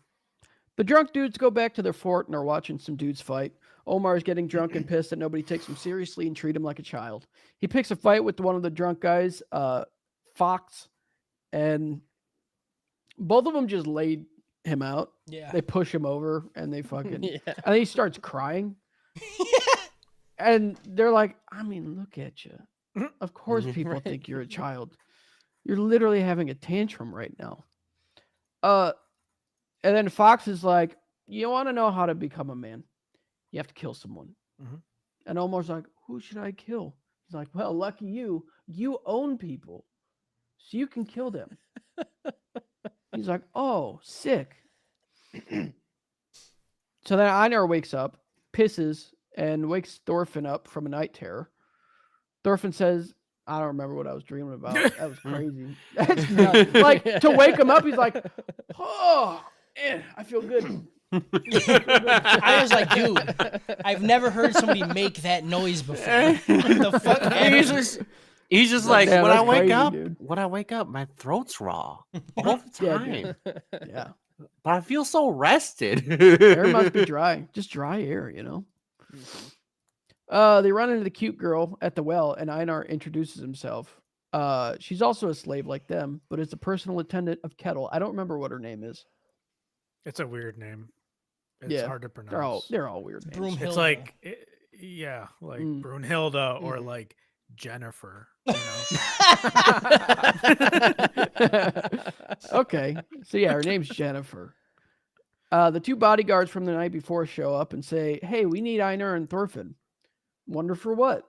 The drunk dudes go back to their fort and are watching some dudes fight. Omar's getting drunk and pissed that nobody takes him seriously and treat him like a child. He picks a fight with one of the drunk guys, Fox, and both of them just laid him out. Yeah. They push him over and they fucking... Yeah. And then he starts crying. And they're like, I mean, look at you. Of course people Right. think you're a child. You're literally having a tantrum right now. And then Fox is like, you want to know how to become a man? You have to kill someone. Mhm. And Omar's like, who should I kill? He's like, well, lucky you. You own people. So you can kill them. He's like, oh, sick. So then Einar wakes up, pisses, and wakes Thorfinn up from a night terror. Thorfinn says, I don't remember what I was dreaming about. That was crazy. That's nuts. Like, to wake him up, he's like, oh, I feel good. I was like, dude, I've never heard somebody make that noise before. What the fuck happened? He's just like, Damn, when I that's wake crazy, up, dude. my throat's raw all the Yeah, time. dude. Yeah. But I feel so rested. Air must be dry. Just dry air, you know? They run into the cute girl at the well, and Einar introduces himself. She's also a slave like them, but is a personal attendant of Kettle. I don't remember what her name is. It's a weird name. It's Yeah, hard to pronounce. They're all weird names. Broomhilda. It's like, like Mm. Brunhilde or like Jennifer. You know? Okay. So yeah, her name's Jennifer. The two bodyguards from the night before show up and say, hey, we need Einar and Thorfinn. Wonder for what?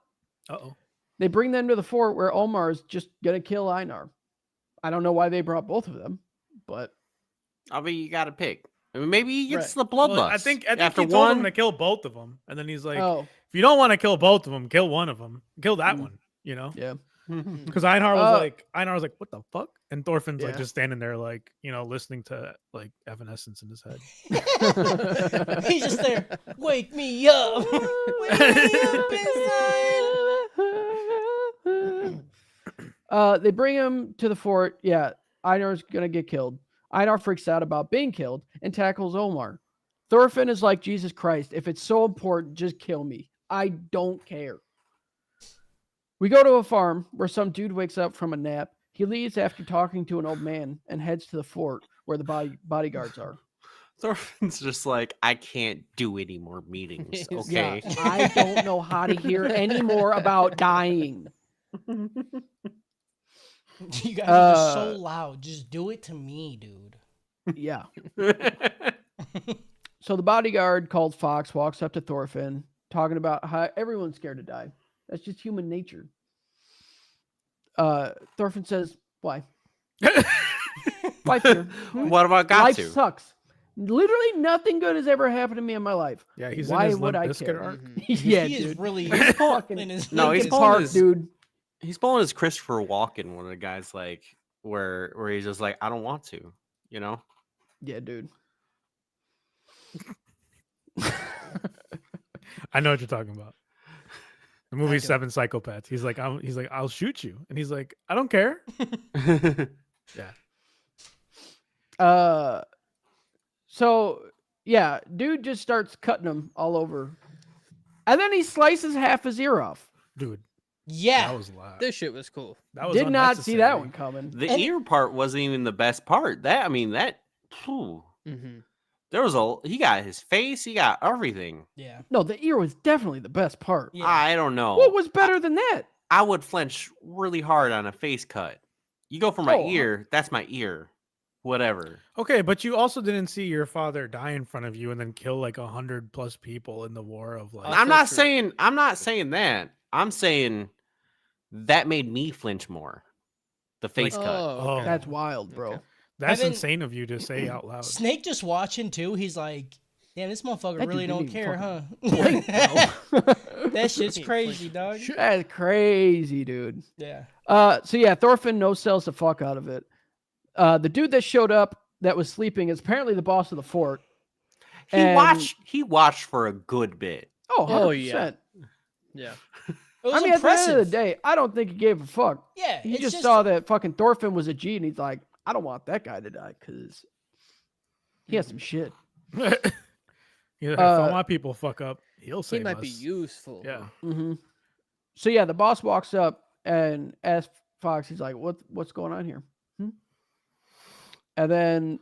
Uh-oh. They bring them to the fort where Omar's just gonna kill Einar. I don't know why they brought both of them, but I mean, you got to pick. I mean, maybe he gets Right. the bloodlust. Well, I think after he told one. him to kill both of them, and then he's like, oh if you don't want to kill both of them, kill one of them. Kill that Mm. one. You know? yeah. Because Einar was like, what the fuck? And Thorfinn's like Yeah. just standing there, like, you know, listening to like Evanescence in his head. He's just there. Wake me up. Wake me up inside. They bring him to the fort. Yeah, Einar's gonna get killed. Einar freaks out about being killed and tackles Omar. Thorfinn is like, Jesus Christ, if it's so important, just kill me. I don't care. We go to a farm where some dude wakes up from a nap. He leaves after talking to an old man and heads to the fort where the bodyguards are. Thorfinn's just like, I can't do any more meetings. Okay. Yeah, I don't know how to hear any more about dying. You guys are just so loud. Just do it to me, dude. Yeah. So the bodyguard called Fox walks up to Thorfinn, talking about how everyone's scared to die. That's just human nature. Thorfinn says, why? Why, fear? What have I got Life to? sucks. Literally nothing good has ever happened to me in my life. Yeah, he's Why in his would Limp I Bizkit care? arc. Yeah, he is dude. really fucking in his No, he's Linkin pulling Park, his- dude. He's pulling his Christopher Walken, one of the guys like where he's just like, I don't want to, you know? Yeah, dude. I know what you're talking about. The movie do. Seven Psychopaths. He's like, I'll shoot you, and he's like, I don't care. Yeah. So yeah, dude just starts cutting him all over. And then he slices half his ear off. Dude, Yeah. that was loud. This shit was cool. That was Did not see that unnecessary. one coming. The And- ear part wasn't even the best part. Phew, Mm-hmm. there was he got his face, he got everything. Yeah. No, the ear was definitely the best part. Yeah. I don't know. What was better than that? I would flinch really hard on a face cut. You go for my Oh, ear, that's my ear. Whatever. Okay, but you also didn't see your father die in front of you and then kill like 100+ people in the war of like. I'm so not true. saying that. I'm saying that made me flinch more. The face cut. Oh. That's wild, bro. Okay. That's Evan- insane of you to say out loud. Snake just watching too. He's like, damn, this motherfucker That really dude don't didn't care, huh? even blink, bro. That shit's He crazy, dog. That's crazy, dude. Yeah. So yeah, Thorfinn no sells the fuck out of it. The dude that showed up that was sleeping is apparently the boss of the fort. And- He watched for a good bit. Oh, 100%. Oh, yeah. Yeah. It was I mean, impressive. at the end of the day, I don't think he gave a fuck. Yeah. He it's just saw that fucking Thorfinn was a G, and he's like, I don't want that guy to die because he has some shit. If all my people fuck up, he'll He save might us. be useful. Yeah. Mm-hmm. So yeah, the boss walks up and asks Fox, he's like, what's going on here? And then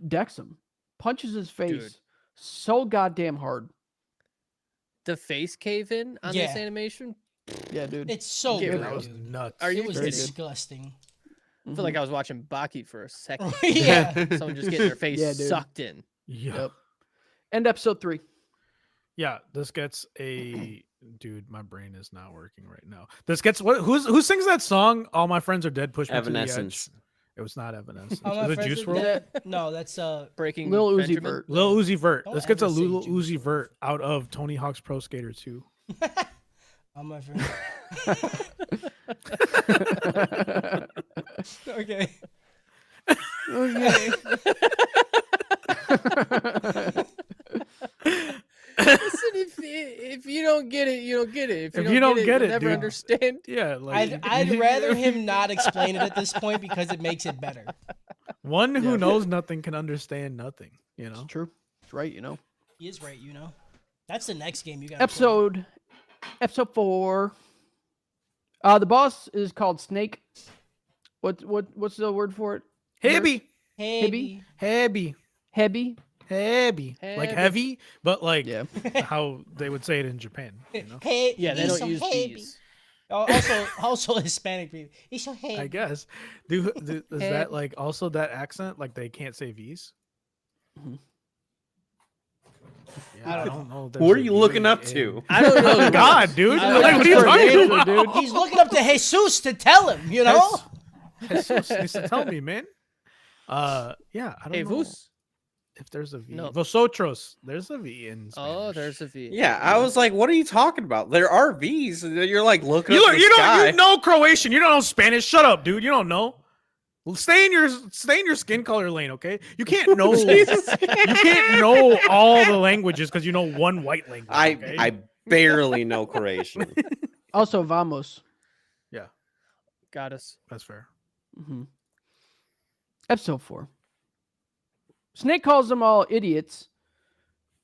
decks him, punches his face Dude. so goddamn hard. The face cave in on this animation. Yeah, dude. It's so Get good. That was dude. nuts. Are you It was kidding? disgusting. I feel like I was watching Baki for a second. Yeah. Someone just getting their face Yeah, dude. sucked in. Yeah. Yep. End episode 3. Yeah, this gets a dude. My brain is not working right now. This gets what? Who sings that song? All my friends are dead. Push me to the edge. Evanescence. It was not Evanescence. All my Was it friends Juice are WRLD? dead. No, that's Breaking Lil Uzi Benjamin. Vert. Lil Uzi Vert. Don't This gets a ever say Lil Juice Uzi Vert out of Tony Hawk's Pro Skater 2. All my friends. Okay. Okay. Listen, if you don't get it, you don't get it. If you don't get you'll it, never dude. understand. Yeah, like I'd rather him not explain it at this point because it makes it better. one who Yeah. knows nothing can understand nothing. You know. It's true. It's right, you know. He is right, you know. That's the next game you got. Episode 4. The boss is called Snake. What's the word for it? Heavy, Heavy. heavy, Heavy. heavy, like Heavy. heavy, but like Yeah. how they would say it in Japan. You know? Hey, Yeah, they he's don't so use heavy. these. Also Hispanic people. He's so heavy. I guess. Is that like also that accent? Like they can't say V's? Mhm. Yeah, I don't know. if there's What are a you V looking up in- to? I don't know. Oh God, dude! I- Like, what are you for an talking answer, about? dude. He's looking up to Jesus to tell him, you know? Jesus needs to tell me, man. Yeah, I don't Hey, know Vus. if there's a V. No. Vosotros. There's a V in Spanish. Oh, there's a V. Yeah, I was like, what are you talking about? There are V's. You're like looking You up look, the you sky. don't. You know Croatian. You don't know Spanish. Shut up, dude. You don't know. Well, stay in your skin color lane, okay? You can't know. You can't know all the languages because you know one white language. Okay? I barely know Croatian. Also, vamos. Got us. That's fair. Mm-hmm. Episode 4. Snake calls them all idiots,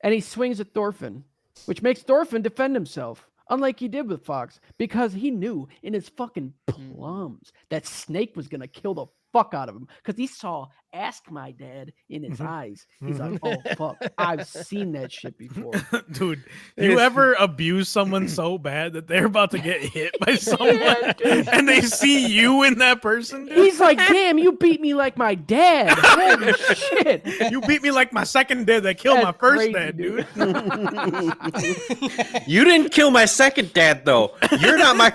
and he swings at Thorfinn, which makes Thorfinn defend himself, unlike he did with Fox, because he knew in his fucking plums that Snake was gonna kill the fuck out of him, because he saw "Ask My Dad" in his eyes. He's like, "Oh fuck, I've seen that shit before." Dude, you ever abuse someone so bad that they're about to get hit by someone and they see you in that person? Dude? He's like, "Damn, you beat me like my dad." Holy shit! You beat me like my second dad that killed my That's first crazy, dad, dude. You didn't kill my second dad though. You're not my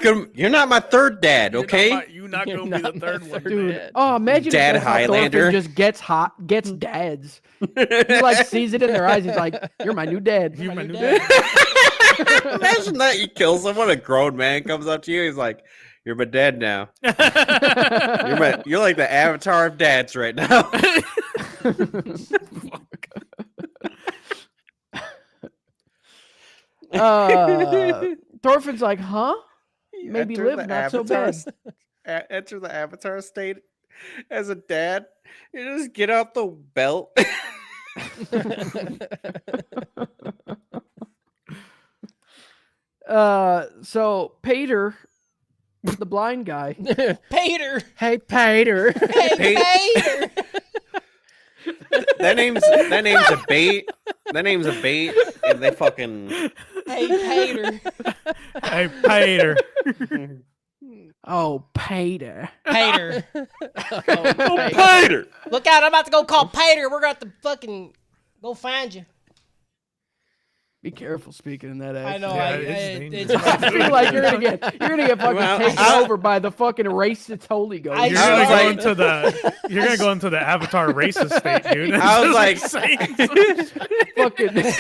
third dad, okay? You're not gonna be the third one. Dude, Dad. oh, imagine Dad if that's how Thorfinn Highlander. just gets dads. He like sees it in their eyes. He's like, "You're my new dad." You're my new dad. dad. Imagine that you kill someone, a grown man comes up to you, he's like, "You're my dad now. You're like the avatar of dads right now." Thorfinn's like, "Huh? You Maybe enter live the not so avatar bad." Enter the avatar state as a dad. You just get out the belt. So Pater, the blind guy, Pater. Hey, Pater. Hey, Pater. that name's a bait. That name's a bait, and they fucking. Hey, Pater. Hey, Peter. oh Pater, Pater. Oh, Peter. Look out, I'm about to go call Pater. We're going to fucking go find you. be careful speaking in that I accent. know. Yeah, I, it's I- dangerous. it's I feel like you're gonna get fucking Well, taken I- over by the fucking racist Holy Ghost. I You're I gonna was go like- into the. You're gonna go into the avatar racist state, dude. I was like, fucking.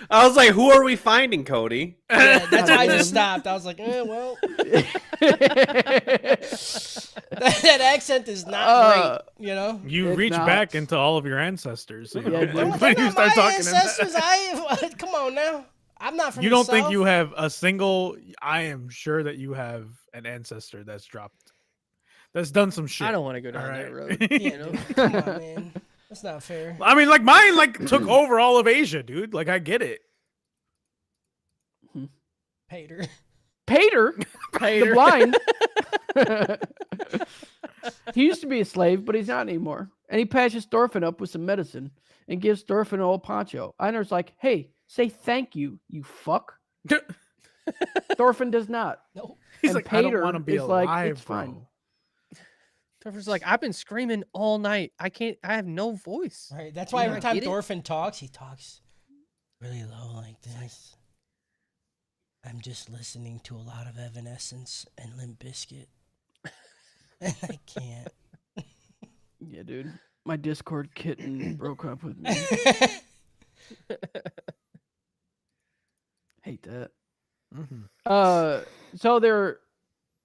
I was like, who are we finding, Cody? Yeah, that's why I Man. just stopped. I was like, well, that accent is not great, you know? You It's reach not. back into all of your ancestors. You, know, Yeah, dude. like, They're when you not start my talking in that- ancestors. Come on now. I'm not from You the don't think South. you have a single? I am sure that you have an ancestor that's dropped, that's done some shit. I don't want to go down all that right? road. Yeah, You know? dude, come on, man. That's not fair. I mean, like mine, like took over all of Asia, dude. Like I get it. Pater. Pater, the blind. He used to be a slave, but he's not anymore. And he patches Thorfinn up with some medicine and gives Thorfinn an old poncho. Einar's like, hey, say thank you, you fuck. Thorfinn does not. No. He's And like, I don't Pater want to be is like, alive, it's fine. bro. Thorfinn's like, I've been screaming all night. I have no voice. Right. That's Do why you every not time get it? Thorfinn talks, he talks really low like this. I'm just listening to a lot of Evanescence and Limp Bizkit. And I can't. Yeah, dude. My Discord kitten broke up with me. Hate that. So they're,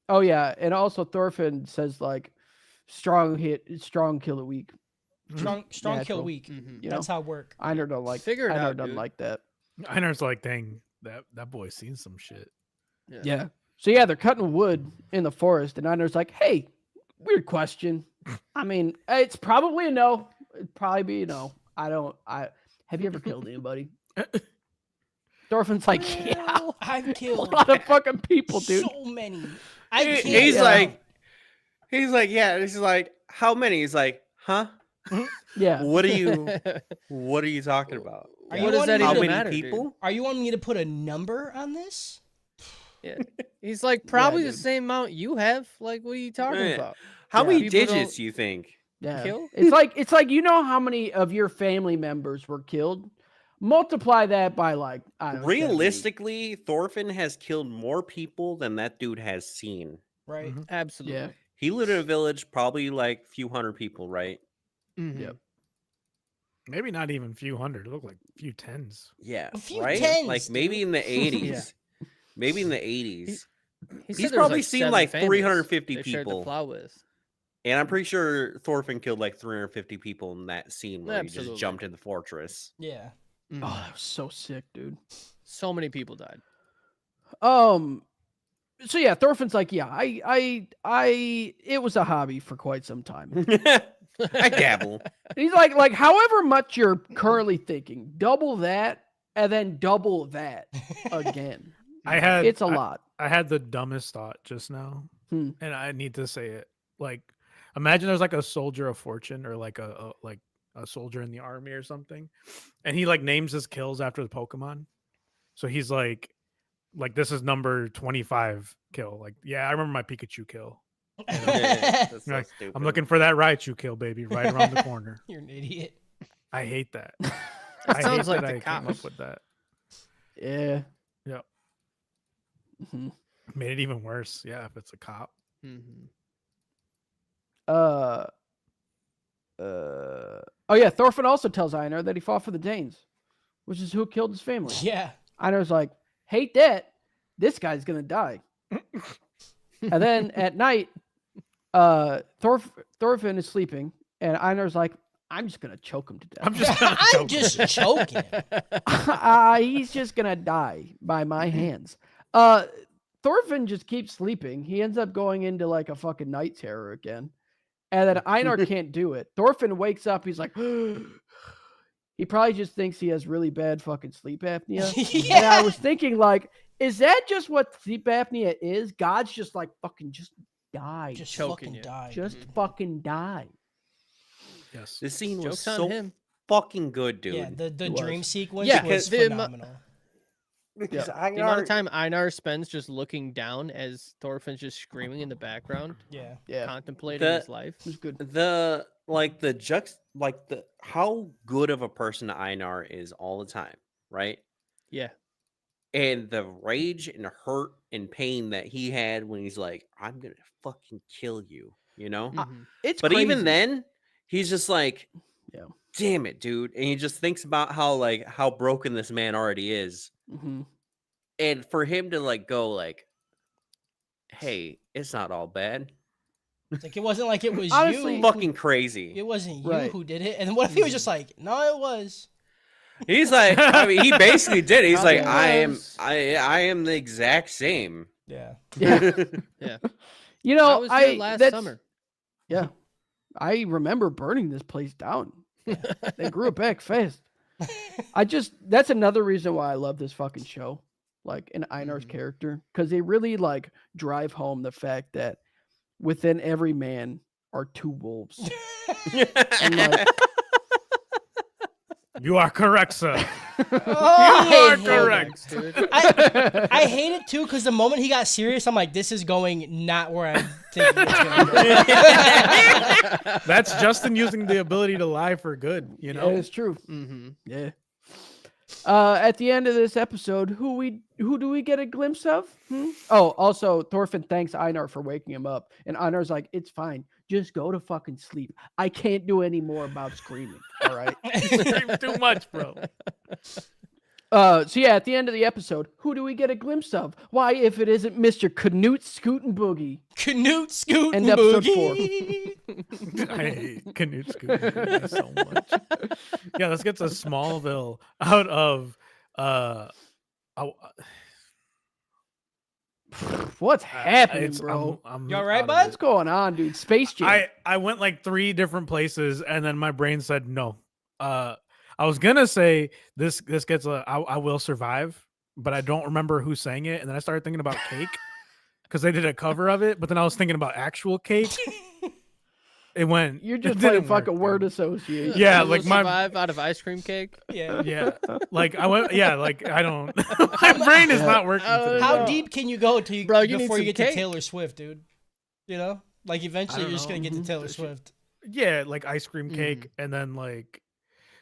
oh yeah, and also Thorfinn says like, strong kill a week. Strong kill Natural. week. Mhm. You That's know, how it work. Einar don't like. Figure it Einar out, doesn't dude. like that. Einar's like, dang, that boy's seen some shit. Yeah. So yeah, they're cutting wood in the forest, and Einar's like, "Hey, weird question. I mean, it's probably a no. It'd probably be a no. I have you ever killed anybody?" Thorfinn's like, "Yeah, I've a killed lot of fucking people, dude." so many. I can't. He's Yeah. like, yeah. He's like, how many? He's like, huh? Yeah. What are you talking about? Are What you does that wanting How me to- even many matter, dude? people? Are you wanting me to put a number on this? Yeah. He's like, probably the dude. same amount you have. Like, what are you talking Yeah. about? How Yeah. many People don't- digits do you think? Yeah. Kill? It's like you know how many of your family members were killed? Multiply that by like, I don't know, 70. Realistically, Thorfinn has killed more people than that dude has seen. Right. Mhm. Absolutely. Yeah. He lived in a village, probably like a few hundred people, right? Mhm. Yep. Maybe not even a few hundred. It looked like a few tens. Yeah, A few right. tens, Like maybe dude. in the 80s. Maybe in the 80s. He said He's there was, probably like, seen, 7 like, families 350 they shared the people. plow with. And I'm pretty sure Thorfinn killed like 350 people in that scene where he Absolutely. just jumped in the fortress. Yeah. Mhm. Oh, that was so sick, dude. So many people died. So yeah, Thorfinn's like, yeah, it was a hobby for quite some time. I dabble. And he's like, however much you're currently thinking, double that and then double that again. It's a lot. I had the dumbest thought just now, Hmm. and I need to say it. Like, imagine there's like a soldier of fortune, or like a soldier in the army or something, and he like names his kills after the Pokemon. So he's like this is number 25 kill. Like, yeah, I remember my Pikachu kill. That's so Like, stupid. I'm looking for that Raichu kill, baby, right around the corner. You're an idiot. I hate that. That I hate sounds like that the I came cops. up with that. Yeah. Yep. Mhm. Made it even worse. Yeah, if it's a cop. Mhm. Oh yeah, Thorfinn also tells Einar that he fought for the Danes, which is who killed his family. Yeah. Einar's like, hate that. This guy's gonna die. And then at night, Thorfinn is sleeping, and Einar's like, I'm just gonna choke him to death. I'm just gonna I'm choke him. just choking. He's just gonna die by my hands. Thorfinn just keeps sleeping. He ends up going into like a fucking night terror again. And then Einar can't do it. Thorfinn wakes up, he's like, he probably just thinks he has really bad fucking sleep apnea. And I Yeah. was thinking, like, is that just what sleep apnea is? God's just like, fucking just die. Just choking fucking you. die. Just Mhm. fucking die. Yes. This scene was Joke's on so him. fucking good, dude. Yeah, the It was. dream sequence Yeah, was the phenomenal. Because The amount of time Einar spends just looking down as Thorfinn's just screaming in the background, Yeah. Yeah, contemplating his life. it was good. the how good of a person Einar is all the time, right? Yeah. And the rage and hurt and pain that he had when he's like, I'm gonna fucking kill you, you know? Mhm. It's But even crazy. then, he's just like, Yeah. damn it, dude. And he just thinks about how broken this man already is. Mhm. And for him to like go like, hey, it's not all bad. It's like it wasn't like it was Honestly, you. Fucking crazy. It wasn't you Right. who did it. And what if he was just like, no, it was. He's like, I mean, he basically did. He's like, Okay. I am the exact same. Yeah. Yeah. You know, I was there last that's- summer. Yeah. I remember burning this place down. They grew it back fast. That's another reason why I love this fucking show. Like in Einar's character, because they really like drive home the fact that within every man are two wolves. And like, You are correct, sir. Oh, You are I hate correct. Dude. I hate it too because the moment he got serious, I'm like, this is going not where I'm thinking it's going to go. That's Justin using the ability to lie for good, you know? yeah, it's true. Mm-hmm. Yeah. At the end of this episode, who do we get a glimpse of? Oh, also Thorfinn thanks Einar for waking him up, and Einar's like, "It's fine, just go to fucking sleep. I can't do any more about screaming." All right. Scream too much, bro. So yeah, at the end of the episode, who do we get a glimpse of? Why, if it isn't Mr. Knut Scootin' Boogie? Knut Scoot End episode Boogie. I hate Canute Scooter so much. Yeah, let's get to Smallville out of What's happening, it's- bro? I'm You all right, out of bud? What's going on, dude? Space Jam. I went like 3 different places and then my brain said no. I was gonna say this gets I will survive, but I don't remember who sang it, and then I started thinking about Cake because they did a cover of it, but then I was thinking about actual Cake. It went. You're it just playing didn't work, fucking word dude. association. Yeah, Will like my survive out of ice cream cake. Yeah. yeah, like I went. Yeah, like I don't. My brain is not working. Today. How No. deep can you go till you, Bro, you need before you some get to cake. Taylor Swift, dude? You know, like eventually don't you're just gonna know. get to Mhm. Taylor Swift. Yeah, like ice cream cake, and then like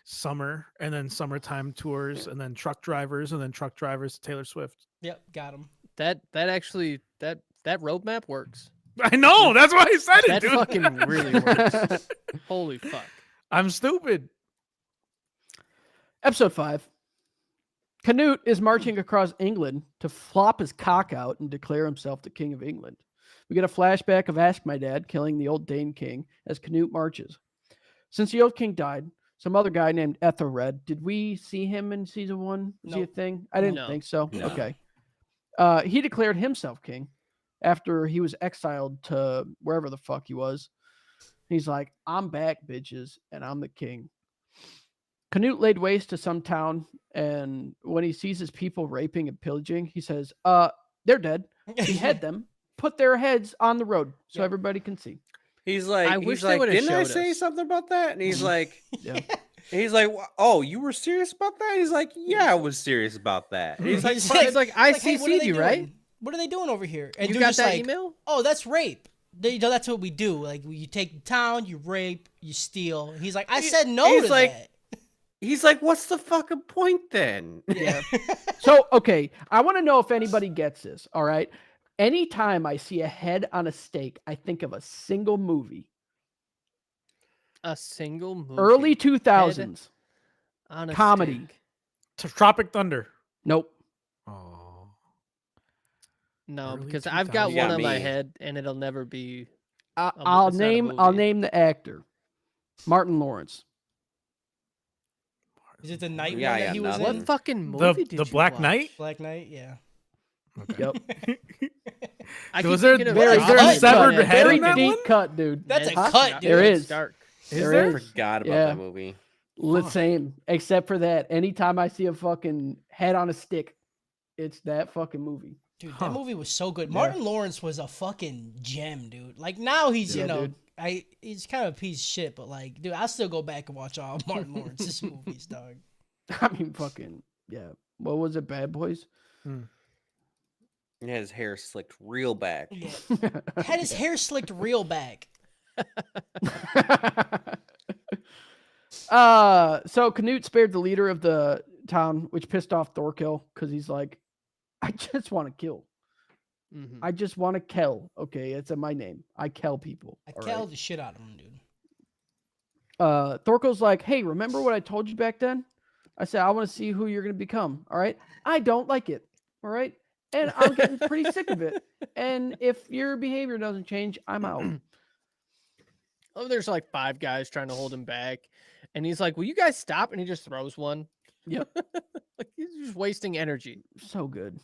summer, and then summertime tours, and then truck drivers, and then truck drivers to Taylor Swift. Yep, got him. That actually that roadmap works. I know. That's why I said it, That dude. fucking really works. Holy fuck. I'm stupid. Episode 5. Canute is marching across England to flop his cock out and declare himself the King of England. We get a flashback of Ask My Dad killing the old Dane king as Canute marches. Since the old king died, some other guy named Ethelred, did we see him in season 1? Was he a Nope. thing? I didn't No. think so. No. Okay. He declared himself king after he was exiled to wherever the fuck he was. He's like, I'm back, bitches, and I'm the king. Canute laid waste to some town, and when he sees his people raping and pillaging, he says, they're dead. Behead them, put their heads on the road so Yep. everybody can see. He's like, I he's wish they like, would've didn't I showed say us." something about that? And he's like, Yeah. and he's like, oh, you were serious about that? He's like, yeah, I was serious about that. And he's like, He's It's like I hey, what are CC'd they you, doing? right? What are they doing over here? And You they're got just that like, email? oh, that's rape. That's what we do. Like you take the town, you rape, you steal. He's like, I said no he's to like- that. he's like, what's the fucking point then? Yeah. So, okay, I want to know if anybody gets this. All right. Anytime I see a head on a stake, I think of a single movie. A single movie. Early 2000s. on a comedy. stake. Tropic Thunder. Nope. Oh. No, Early because I've got 2000s. one got on my me. head, and it'll never be. I'll it's not a I'll movie. name the actor. Martin Lawrence. Is it the night Yeah, one that yeah, he was nothing. in? What fucking movie did The you Black watch? Knight. Black Knight, yeah. Yep. I Was keep there- thinking of there- is there a Robin, severed but head Very in that deep one? cut, dude. That's a it's cut, not- dude. There it's is. dark. Is There there? is. Forgot about Yeah. that movie. Fuck. Same, except for that. Anytime I see a fucking head on a stick, it's that fucking movie. Dude, Huh. that movie was so good. Yeah. Martin Lawrence was a fucking gem, dude. Like now he's, Yeah, you know, dude. he's kind of a piece of shit, but like, dude, I still go back and watch all Martin Lawrence's movies, dog. I mean, fucking yeah. What was it, Bad Boys? He had his hair slicked real back. Yeah. Had his hair slicked real back. So Canute spared the leader of the town, which pissed off Thorkill because he's like, I just want to kill. Mhm. I just want to kill. Okay, it's my name. I kill people. I all killed right? the shit out of him, dude. Thorkill's like, hey, remember what I told you back then? I said, I want to see who you're going to become. All right. I don't like it. All right. And I'm getting pretty sick of it. And if your behavior doesn't change, I'm out. Oh, there's like 5 guys trying to hold him back, and he's like, "Will you guys stop?" And he just throws one. Yep. Like he's just wasting energy. So good.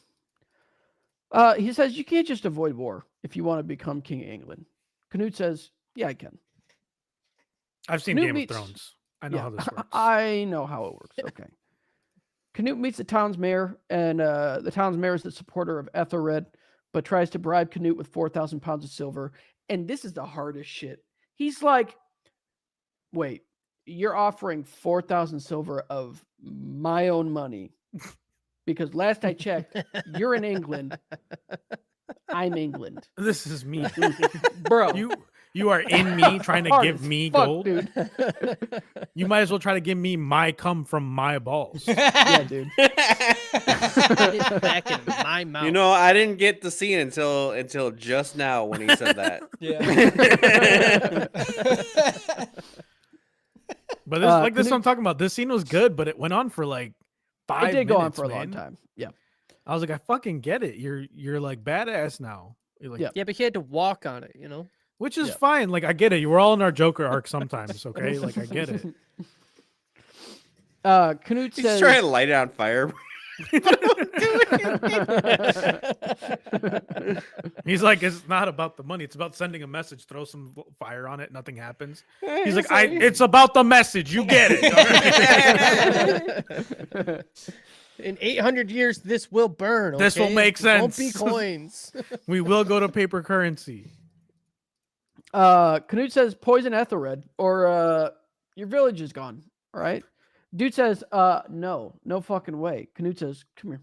He says, you can't just avoid war if you want to become King of England. Canute says, yeah, I can. I've seen Canute Game meets- of Thrones. I know how this works. I know how it works. Okay. Canute meets the town's mayor, and the town's mayor is the supporter of Ethelred, but tries to bribe Canute with 4,000 pounds of silver. And this is the hardest shit. He's like, wait, you're offering 4,000 silver of my own money. Because last I checked, you're in England. I'm England. This is me. Bro. You are in me trying to Hard give as me fuck, gold. dude. You might as well try to give me my cum from my balls. Yeah, dude. It's back in my mouth. You know, I didn't get the scene until just now when he said that. Yeah. But this, like this, is what I'm talking about. This scene was good, but it went on for like 5 minutes. It did go on for a man. long time. Yeah. I was like, I fucking get it. You're like badass now. You're like, Yeah. Yeah, but he had to walk on it, you know? which is Yeah. fine. Like I get it. You were all in our Joker arc sometimes, okay? Like I get it. Canute He's says, trying to light it on fire. He's like, it's not about the money. It's about sending a message. Throw some fire on it. Nothing happens. He's like, it's about the message. You get it. In 800 years, this will burn. This will okay? make It won't be sense. coins. We will go to paper currency. Canute says, poison Ethelred, or your village is gone. All right. Dude says, no fucking way. Canute says, come here.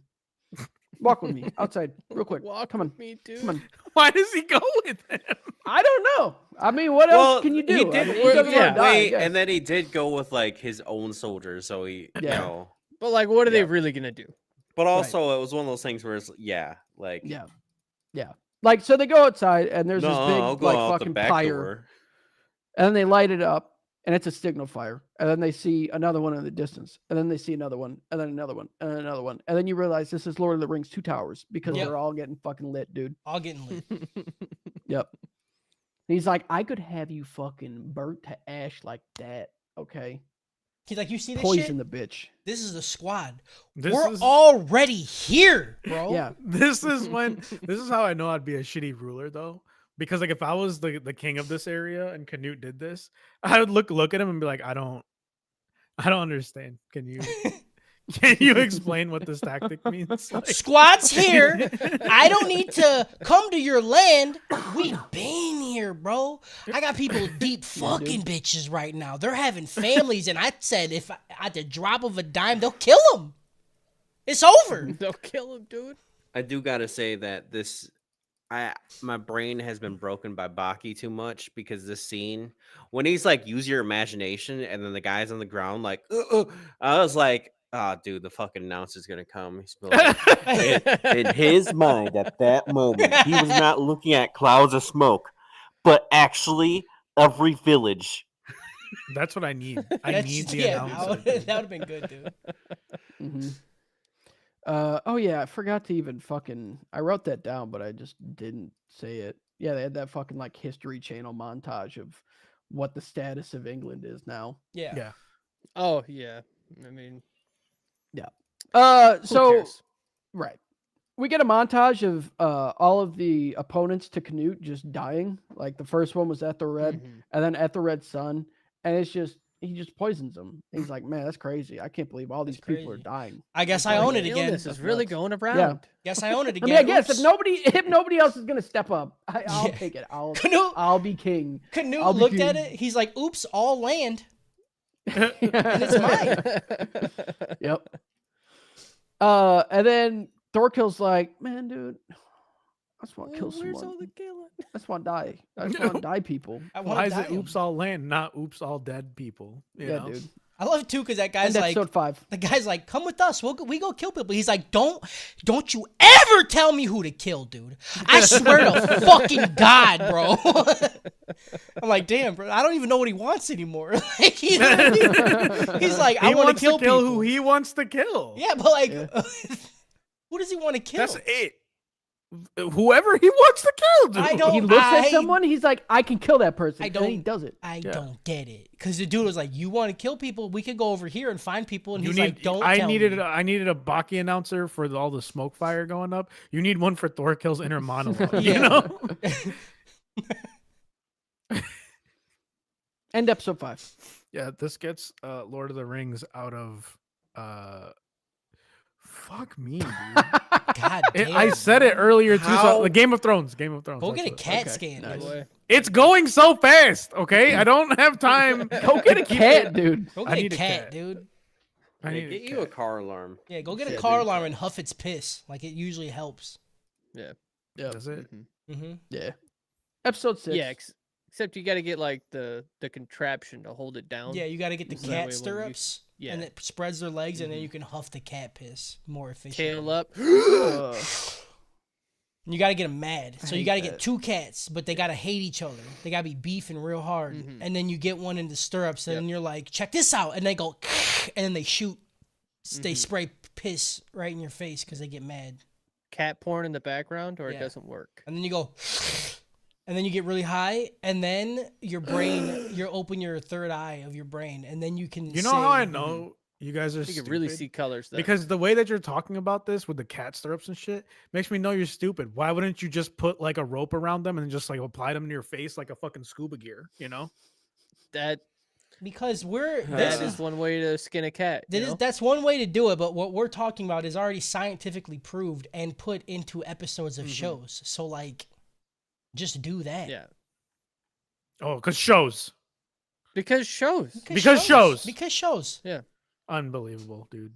Walk with me outside real quick. Walk Come on. with me, dude. Come on. Why does he go with him? I don't know. I mean, what else can you do? He did I mean, he doesn't wanna die, I wait, guess. and then he did go with like his own soldiers. So he, you Yeah. know, But like, what are they Yeah. really gonna do? but also it was one of those things where it's like Yeah. Like, so they go outside and there's no, this I'll big, go like, out the fucking back fire. door. And then they light it up and it's a signal fire. And then they see another one in the distance. And then they see another one. And then another one. And then another one. And then you realize this is Lord of the Rings 2 Towers because Yep. they're all getting fucking lit, dude. All getting lit. Yep. He's like, I could have you fucking burnt to ash like that. Okay. He's like, you see this Poison shit? the bitch. This is the squad. This We're is already here, bro. Yeah. this is how I know I'd be a shitty ruler though. Because like if I was the king of this area and Canute did this, I would look at him and be like, I don't understand. Can you explain what this tactic means? Like, Squad's here. I don't need to come to your land. We been here, bro. I got people deep fucking bitches right now. They're having families, and I said if at the drop of a dime, they'll kill them. It's over. They'll kill him, dude. I do gotta say that my brain has been broken by Baki too much because this scene when he's like use your imagination and then the guy's on the ground like I was like, oh dude, the fucking announcer's gonna come. He's like, in his mind at that moment he was not looking at clouds of smoke but actually every village. that's what I need. I need the announcer. that would have been good, dude. Mm-hmm. Oh yeah, I forgot to even fucking. I wrote that down, but I just didn't say it. Yeah, they had that fucking like History Channel montage of what the status of England is now. Yeah. Yeah. Oh yeah. I mean, So who cares? right, we get a montage of all of the opponents to Canute just dying. Like the first one was Ethelred, Mhm. and then Ethelred's son, and it's just he just poisons them. He's like, man, that's crazy. I can't believe all these That's people are crazy. dying. I guess I Like, own it the again. illness is really nuts. going around. Guess I own it I again. mean, I guess Oops. if nobody else is gonna step up, I'll Yeah. take it. Canute, I'll be king. Canute I'll be looked at king. it. He's like, oops, all land. And it's mine. Yep. And then Thorkill's like, man, dude, I just want to kill Where's all someone. the killing? I just want to die. I just want to die people. I want Why to is die it him. oops all land, not oops all dead people? You Yeah, know? dude. I love it too because that guy's And like, episode 5. the guy's like, come with us. We go kill people. He's like, don't you ever tell me who to kill, dude. I swear to fucking God, bro. I'm like, damn, bro. I don't even know what he wants anymore. Like, he's like, I He want wants to kill people. who he wants to kill. Yeah, but like, Yeah. who does he want to kill? That's it. Whoever he wants to kill, dude. I don't- He looks I- at someone, he's like, I can kill that person. I And he don't- does it. I Yeah. don't get it because the dude was like, "You want to kill people? We could go over here and find people." And You he's need. like, "Don't." I tell needed. me. I needed a Baki announcer for all the smoke fire going up. You need one for Thorkill's inner monologue. You Yeah. know. End episode 5. Yeah, this gets Lord of the Rings out of fuck me, dude. God damn. I said it earlier too. So, How- like, Game of Thrones. Game of Thrones. Go that's get a what- CAT Okay, scan, nice. dude. Boy. It's going so fast. Okay, I don't have time. Go get a cat, dude. Go I get a need a cat, cat. dude. I Hey, need get a you a cat. car alarm. Yeah, go get a Yeah, car dude. alarm and huff its piss. Like, it usually helps. Yeah. Does it? Mhm. Mm-hmm. Yeah. Episode 6. Yeah. Except you got to get like the contraption to hold it down. Yeah, you got to get the So that way cat when you- stirrups, Yeah. and it spreads their legs, and then Mhm. you can huff the cat piss more efficient. Tail up. Uh, You got to get them mad. I So you hate got to that. get 2 cats, but they got to hate each other. They got to be beefing real hard. Mhm. And then you get one in the stirrups, and Yep. then you're like, check this out. And they go, and then they shoot. They Mhm. spray piss right in your face because they get mad. Cat porn in the background, or Yeah. it doesn't work. And then you go, and then you get really high, and then your brain, you open your third eye of your brain, and then you can. You know how I say- know you guys are You can stupid? really see colors. Then. Because the way that you're talking about this with the cat stirrups and shit makes me know you're stupid. Why wouldn't you just put like a rope around them and just like apply them to your face like a fucking scuba gear? You know? Because we're that this is one way to skin a cat. You know? that's one way to do it, but what we're talking about is already scientifically proved and put into episodes of Mhm. shows. So like, just do that. Yeah. Oh, because shows. Because shows. Because shows. Because shows. Unbelievable, dude.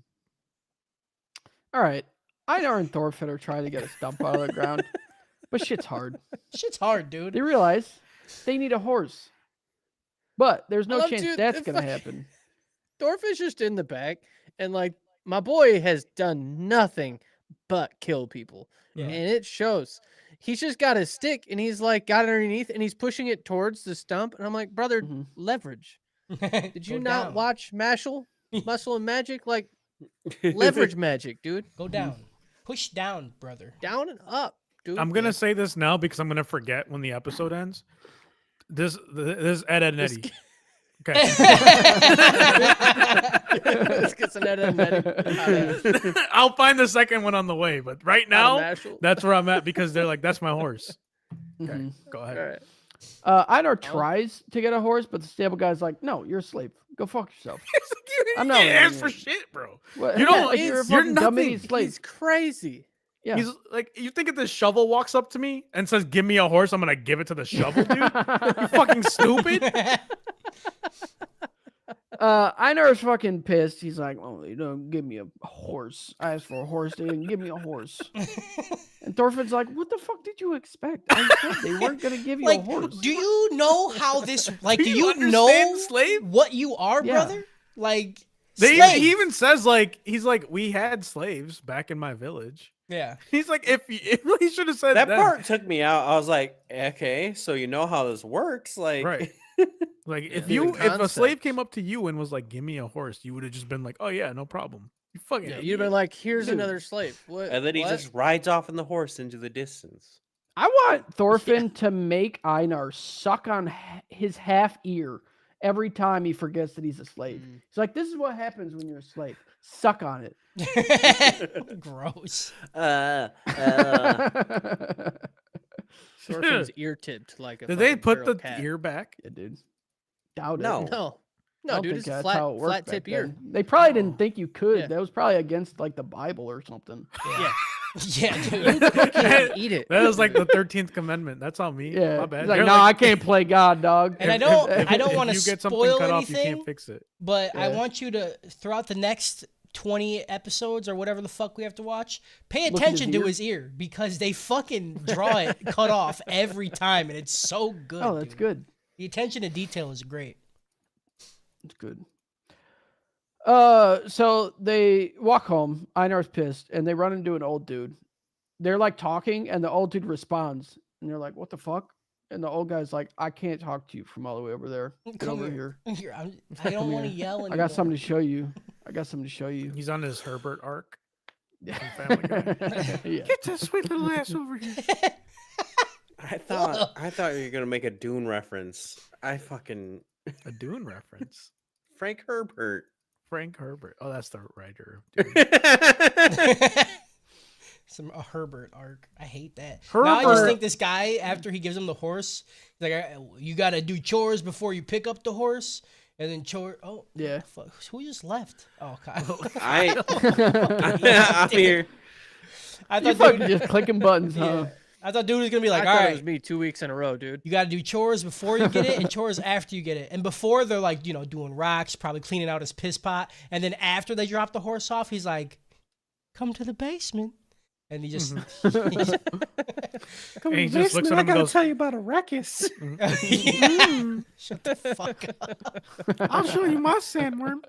all right. Einar and Thorfinn are trying to get a stump out of the ground, but shit's hard. Shit's hard, dude. They realize they need a horse, but there's no love chance to- that's the gonna fuck- happen. Thorfinn's just in the back, and like my boy has done nothing but kill people, Yeah. and it shows. He's just got his stick, and he's like got it underneath, and he's pushing it towards the stump, and I'm like, brother, Mhm. leverage. Did you Go not down. watch Muscle and Magic? Like leverage magic, dude. Go down. Push down, brother. Down and up, dude. I'm gonna say this now because I'm gonna forget when the episode ends. This is Ed, Ed and This Eddie. Okay. Let's get some Ed and Eddie. I'll find the second one on the way, but right now Mashal. that's where I'm at because they're like, that's my horse. Okay, Mhm. go All ahead. right. Einar tries to get a horse, but the stable guy's like, "No, you're a slave. Go fuck yourself." I'm I'm not not letting ask you for in. shit, bro. What- You don't- like, you're a you're fucking dumb idiot nothing. slave. He's crazy. Yeah. He's like, you think if this shovel walks up to me and says, "Give me a horse," I'm gonna give it to the shovel, dude? You fucking stupid. Einar's fucking pissed. He's like, "Oh, you don't give me a horse. I asked for a horse. They didn't give me a horse." And Thorfinn's like, "What the fuck did you expect? I said they weren't gonna give you a Like, horse." do you know how this? Like, do Do you you understand, know slave? what you are, Yeah. brother? Like, He slave. even says like, he's like, we had slaves back in my village. Yeah. He's like, if he should have said That then. part took me out. I was like, okay, so you know how this works, like, Right. Like if Yeah. The if a slave concept. came up to you and was like, "Give me a horse," you would have just been like, "Oh yeah, no problem." You fucking Yeah, idiot. you'd have been like, "Here's Dude. another slave." What? and then he what? just rides off on the horse into the distance. I want Thorfinn to make Einar suck on his half ear every time he forgets that he's a slave. Mm. He's like, "This is what happens when you're a slave. Suck on it." Gross. Thorfinn's ear tipped like a. Did they fucking put feral the cat. ear back? Yeah, dude. Doubt No. it. No, I no, don't dude, think it's a that's flat, how it worked flat back tip ear. then. They probably Oh. didn't think you could. Yeah. That was probably against like the Bible or something. Yeah, Yeah, you dude. can't eat it. That was like the 13th commandment. That's on me. Yeah. My bad. He's like, They're "No, I can't play God, dog." And I don't if want to you get something spoil cut off, anything, you can't fix it. but I Yeah. want you to, throughout the next 20 episodes or whatever the fuck we have to watch, pay Look at his attention to ear. his ear because they fucking draw it cut off every time, and it's so good. Oh, that's dude. good. The attention to detail is great. It's good. So they walk home. Einar's pissed, and they run into an old dude. They're like talking, and the old dude responds, and they're like, "What the fuck?" And the old guy's like, "I can't talk to you from all the way over there. Get Come over here. here. Here, I don't want to yell anymore. I got something to show you. I got something to show you." He's on his Herbert arc. Yeah. Family Guy. Yeah. Get that sweet little ass over here. I thought you were gonna make a Dune reference. I fucking A Dune reference. Frank Herbert. Frank Herbert. Oh, that's the writer. of Dune. A Herbert arc. I hate that. Now I just Herbert. think this guy, after he gives him the horse, he's like, you got to do chores before you pick up the horse. And then chore. Oh Yeah. fuck. Who just left? Oh God. I'm here. I You thought fucking dude. just clicking buttons, huh? Yeah. I thought dude was gonna be like, I all thought right. it was me 2 weeks in a row, dude. You got to do chores before you get it and chores after you get it. And before they're like, doing rocks, probably cleaning out his piss pot. And then after they drop the horse off, he's like, come to the basement. And he just. And he just looks at him and goes, tell you about a ruckus. Shut the fuck up. I'll show you my sandworm.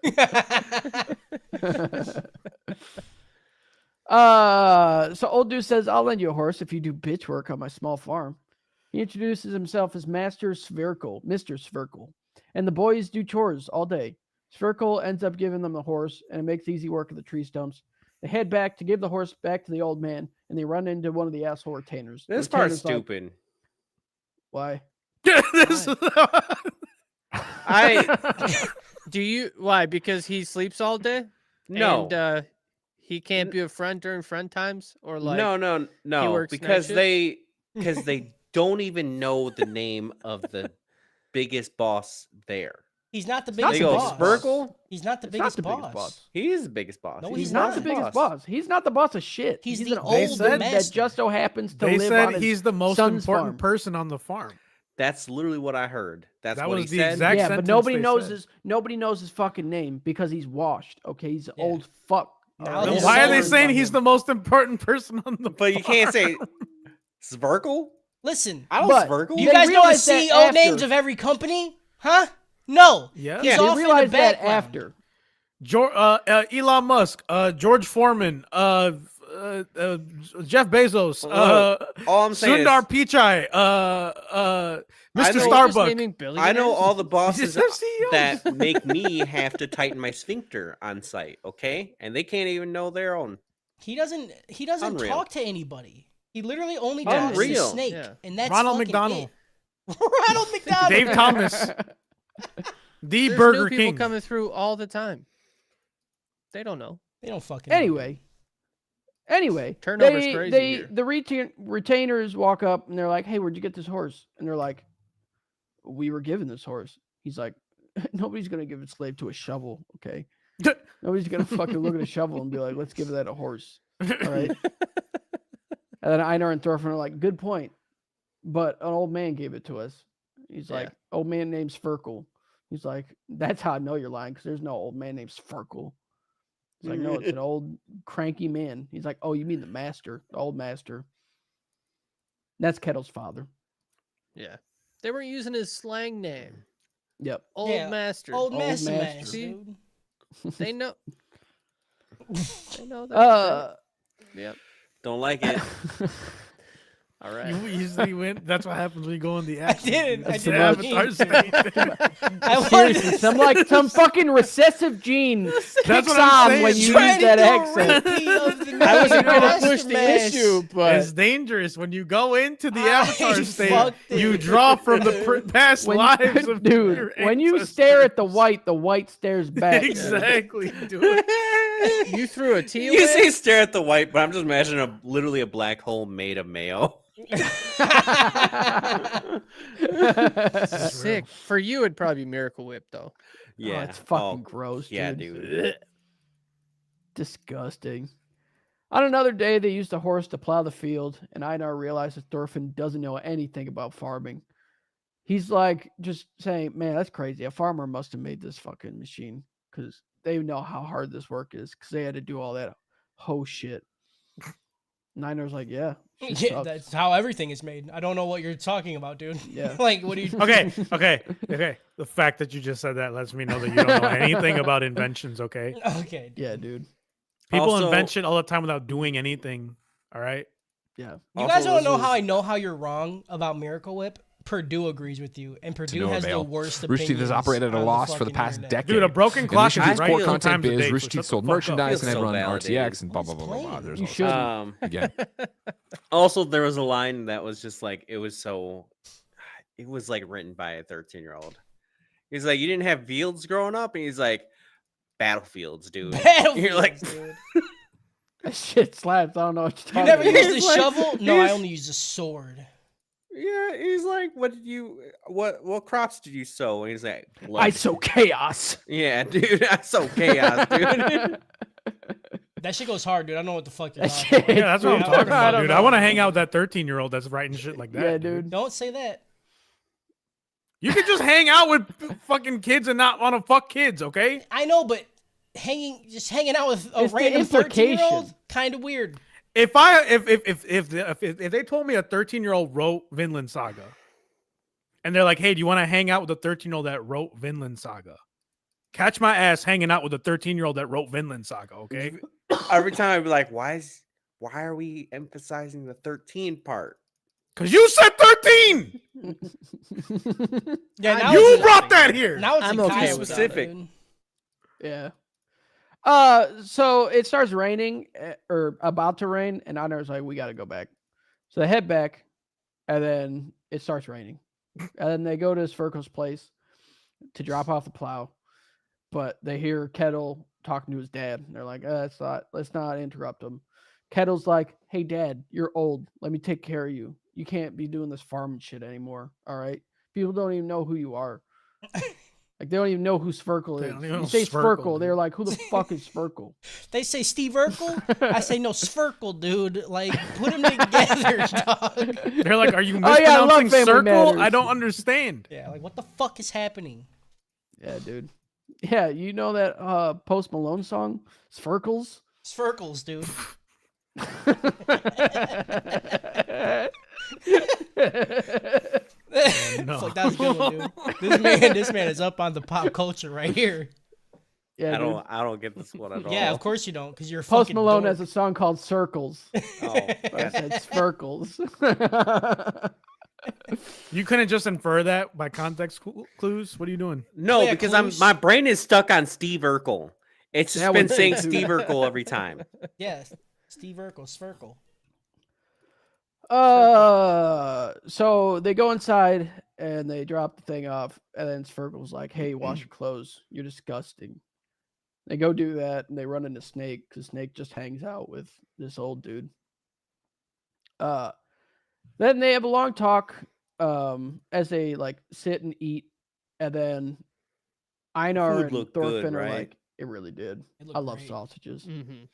So old dude says, I'll lend you a horse if you do bitch work on my small farm. He introduces himself as Master Spherical, Mr. Spherical, and the boys do chores all day. Spherical ends up giving them the horse, and it makes easy work of the tree stumps. They head back to give the horse back to the old man, and they run into one of the asshole retainers. The This part's retainer's like, stupid. Why? Why? Because he sleeps all day? No. And he can't be a friend during friend times? Or like no. works night Because shifts? they don't even know the name of the biggest boss there. He's not the not biggest They go, boss. Spherical? He's not the It's not biggest the boss. biggest boss. He is the biggest boss. No, He's not the biggest boss. He's not the boss of shit. He's an the old old dude that master. just so happens to they live said on his he's the most son's important farm. person on the farm. That's literally what I heard. That's That what was he the said. exact Yeah, but sentence nobody they knows said. his fucking name because he's washed. Okay, he's Yeah. old fuck. Now Alright? Then his why are they son- saying he's the most important person on the But you can't say Svirkle? Listen, I don't But Svirkle. do you They guys know the realized that CEO after. names of every company? Huh? No. Yeah. He's Yeah. They off in the realized that background. after. Elon Musk, George Foreman, Jeff Bezos, Look, all I'm saying Sundar is Pichai, I Mr. know- Just Starbuck. naming I know billionaires? all the bosses They're CEOs. that make me have to tighten my sphincter on site, okay? And they can't even know their own. He doesn't Unreal. talk to anybody. He literally only talks to Unreal. Snake. Yeah. And that's Ronald fucking McDonald. it. Ronald McDonald. Dave Thomas, the There's Burger new people King. coming through all the time. They don't know. They don't fucking know. Anyway, Turnover's crazy here. the retainers walk up and they're like, "Hey, where'd you get this horse?" And they're like, "We were given this horse." He's like, "Nobody's gonna give a slave to a shovel, okay? Nobody's gonna fucking look at a shovel and be like, let's give that a horse, all right?" And then Einar and Thorfinn are like, "Good point, but an old man gave it to us." He's like, "Old man named Spherical." He's like, "That's how I know you're lying, because there's no old man named Spherical." He's like, "No, it's an old cranky man." He's like, "Oh, you mean the master, the old master?" That's Kettle's father. Yeah. They weren't using his slang name. Yep. Old Yeah, Master. Old Master. master, See? dude. They know. They know that. Yep. Don't like it. All right. You easily win. That's what happens when you go in the action. didn't. I It's didn't an mean avatar to. state. I Seriously, some fucking recessive gene kicks That's what I'm on when saying. you Trying use to that do a accent. repeat of the I wasn't going to Master push the Mash. issue, but It's dangerous when you go into the I avatar state. fucked You it. draw from the past lives of Dude, your when you stare at the ancestors. white stares back. Exactly, dude. you threw a T You away? say stare at the white, but I'm just imagining literally a black hole made of mayo. Sick. For you, it'd probably be Miracle Whip, though. Yeah, Oh, it's fucking gross, yeah, dude. dude. Disgusting. On another day, they used a horse to plow the field, and Einar realizes Thorfinn doesn't know anything about farming. He's like, just saying, "Man, that's crazy. A farmer must have made this fucking machine, because they know how hard this work is, because they had to do all that hoe shit." And Einar's like, "Yeah, shit Yeah, sucks." that's how everything is made. I don't know what you're talking about, dude. Yeah. Like, what do you? Okay. The fact that you just said that lets me know that you don't know anything about inventions. Okay, Okay. Yeah, dude. people Also- invent shit all the time without doing anything. All right. Yeah. You Also, guys want to this know was- how I know how you're wrong about Miracle Whip? Purdue agrees with you, and Purdue no has avail. the worst Rooster Teeth has opinions operated at a on loss for the fucking past internet. decade. Dude, a broken In clock addition is to its right core two content times a biz, day. Rooster So Teeth shut sold the fuck up. merchandise and Feels had so run validated. RTX and blah, blah, blah, blah, blah. There's You all shouldn't. sorts. Again, Also, there was a line that was just like it was like written by a 13-year-old. He's like, "You didn't have fields growing up," and he's like, "Battlefields, dude." You're like, Battlefields, dude. That shit slaps. I don't know what you're You talking never about. used a shovel? No, I only used a sword. Yeah, he's like, what crops did you sow? And he's like, I blood. sow chaos. Yeah, dude, I sow chaos, dude. That shit goes hard, dude. I don't know what the fuck you're That talking shit- about. Yeah, that's what I'm Yeah, talking I about, don't dude. I know. want to hang out with that 13-year-old that's writing shit like that. Yeah, dude. Don't say that. You can just hang out with fucking kids and not want to fuck kids, okay? I know, but just hanging out with a It's the random 13-year-old, implication. kind of weird. If they told me a 13-year-old wrote Vinland Saga, and they're like, "Hey, do you want to hang out with a 13-year-old that wrote Vinland Saga?" Catch my ass hanging out with a 13-year-old that wrote Vinland Saga, okay? Every time I'd be like, why are we emphasizing the 13 part? Because you said 13. Yeah, now You it's- brought that here. Now it's I'm in okay Kyle with with specific. that, dude. Yeah. So it starts raining or about to rain, and Einer's like, we got to go back. So they head back, and then it starts raining. And then they go to Sverkel's place to drop off the plow, but they hear Kettle talking to his dad. And they're like, let's not interrupt him. Kettle's like, hey, Dad, you're old. Let me take care of you. You can't be doing this farming shit anymore. All right? People don't even know who you are. Like, they don't even know who Sverkel They is. don't even You know say Sverkel, Sverkel, they're dude. like, who the fuck is Sverkel? They say Steve Urkel. I say no, Sverkel, dude. Like, put them together, dog. They're like, "Are you Oh, yeah, I love mispronouncing Family circle? Matters. I don't understand." Yeah, like, what the fuck is happening? Yeah, dude. Yeah, you know that Post Malone song, Sverkels? Sverkels, dude. no. It's like, that's a good one, dude. This man is up on the pop culture right here. Yeah, dude. I don't get this one at all. Yeah, of course you don't, because you're a Post fucking Malone dork. has a song called Circles. Oh, But I said Sverkels. You couldn't just infer that by context clues. What are you doing? no, Yeah, because clues. my brain is stuck on Steve Urkel. It's just That been one's saying too. Steve Urkel every time. Yeah, Steve Urkel, Sverkel. So they go inside and they drop the thing off, and then Sverkel's like, hey, wash your clothes. You're disgusting. They go do that, and they run into Snake, because Snake just hangs out with this old dude. Then they have a long talk as they like sit and eat, and then Einar Food and looked Thorfinn good, are right? like, it really did. It looked I love great. sausages. Mm-hmm.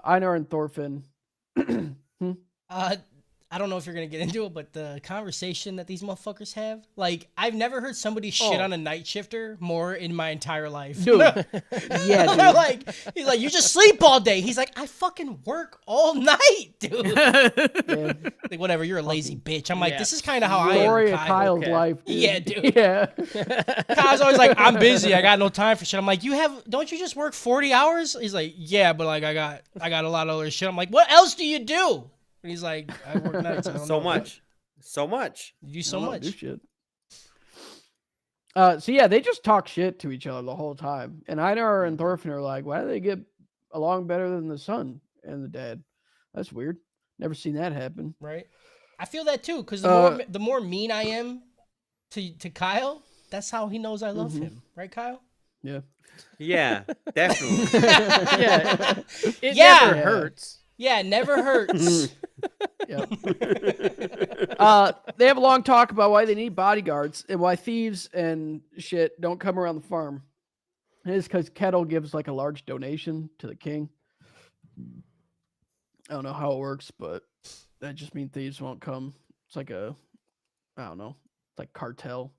Einar and Thorfinn. I don't know if you're gonna get into it, but the conversation that these motherfuckers have, like, I've never heard somebody shit Oh. on a night shifter more in my entire life. Dude. Yeah, dude. They're like, he's like, you just sleep all day. He's like, I fucking work all night, dude. Yeah. Like, whatever, you're a lazy bitch. I'm like, Yeah. this is kind of how I Story am. of Kyle. Kyle's Okay. life. Dude. Yeah, dude. Yeah. Kyle's always like, I'm busy. I got no time for shit. I'm like, don't you just work 40 hours? He's like, yeah, but like, I got a lot of other shit. I'm like, what else do you do? And he's like, I work nights. I don't So know. much. So much. You do so I don't much. do shit. So yeah, they just talk shit to each other the whole time. And Einar and Thorfinn are like, why do they get along better than the son and the dad? That's weird. Never seen that happen. Right? I feel that too, because the more mean I am to Kyle, that's how he knows I love him. Right, Kyle? Yeah. Yeah, definitely. Yeah. It Yeah. never hurts. Yeah, it never hurts. Yeah. They have a long talk about why they need bodyguards and why thieves and shit don't come around the farm. And it's because Kettle gives like a large donation to the king. I don't know how it works, but that just means thieves won't come. It's like I don't know, it's like cartel,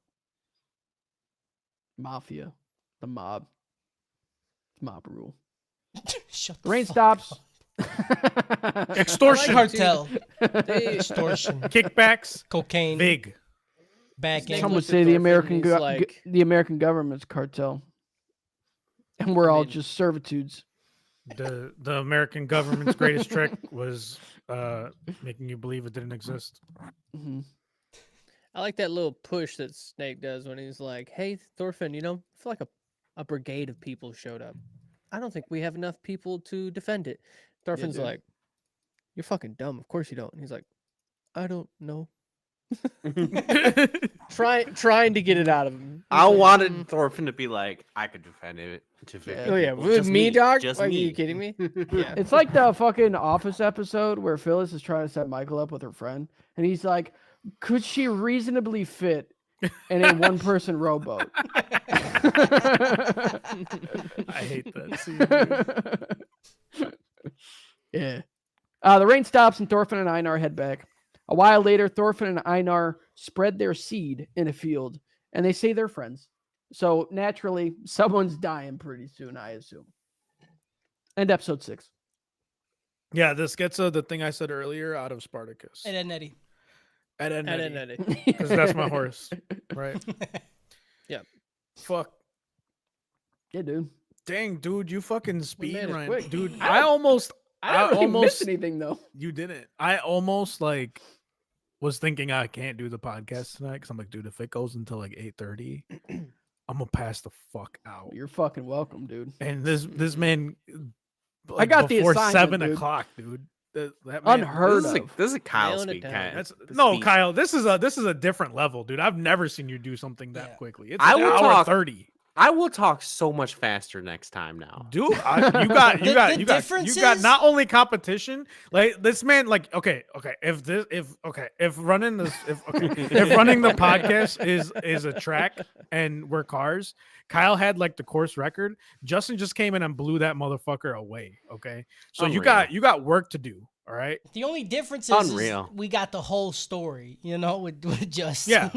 mafia, the mob. It's mob rule. Shut The rain fuck stops. up. Extortion, Cartel, They, extortion, kickbacks, cocaine, big. back Snake end. Some would looked at say the Thorfinn American and he's like- the American government's cartel, and we're I all mean- just servitudes. The American government's greatest trick was making you believe it didn't exist. Mhm. I like that little push that Snake does when he's like, hey, Thorfinn, I feel like a brigade of people showed up. I don't think we have enough people to defend it. Thorfinn's dude. like, you're fucking dumb. Of course you don't. And he's like, I don't know. Trying to get it out of him. I He's like, wanted "Mm." Thorfinn to be like, I could defend it. Oh yeah, people, with just me, dog. just Like, are me." you kidding me? Yeah. It's like the fucking Office episode where Phyllis is trying to set Michael up with her friend, and he's like, Could she reasonably fit in a one-person rowboat? I hate that scene. Dude. Yeah. The rain stops and Thorfinn and Einar head back. A while later, Thorfinn and Einar spread their seed in a field, and they say they're friends. So naturally, someone's dying pretty soon, I assume. End episode 6. Yeah, this gets the thing I said earlier out of Spartacus. And then Eddie. Ed and And Eddie. then Eddie. Because that's my horse, right? Yep. Fuck. Yeah, dude. Dang, dude, you fucking speed made it run, quick. dude. I I almost, I don't really miss almost, anything, though. you didn't. I almost like was thinking I can't do the podcast tonight because I'm like, dude, if it goes until like 8:30, I'm gonna pass the fuck out. You're fucking welcome, dude. And this man, I got the before assignment, 7 dude. o'clock, dude. That man, Unheard This is, of. this is a Kyle Nailing it speed down. kind. That's the no, speed. Kyle. This is a different level, dude. I've never seen you do something that Yeah. quickly. It's I an will hour talk- 30. I will talk so much faster next time now. Dude, you The got difference not only competition, like this man, like okay, if running this, if running the podcast is a track and we're cars, Kyle had like the course record. Justin just came in and blew that motherfucker away. Okay, so you got work to do. All right. The only difference is Unreal. we got the whole story, with Justin. Yeah.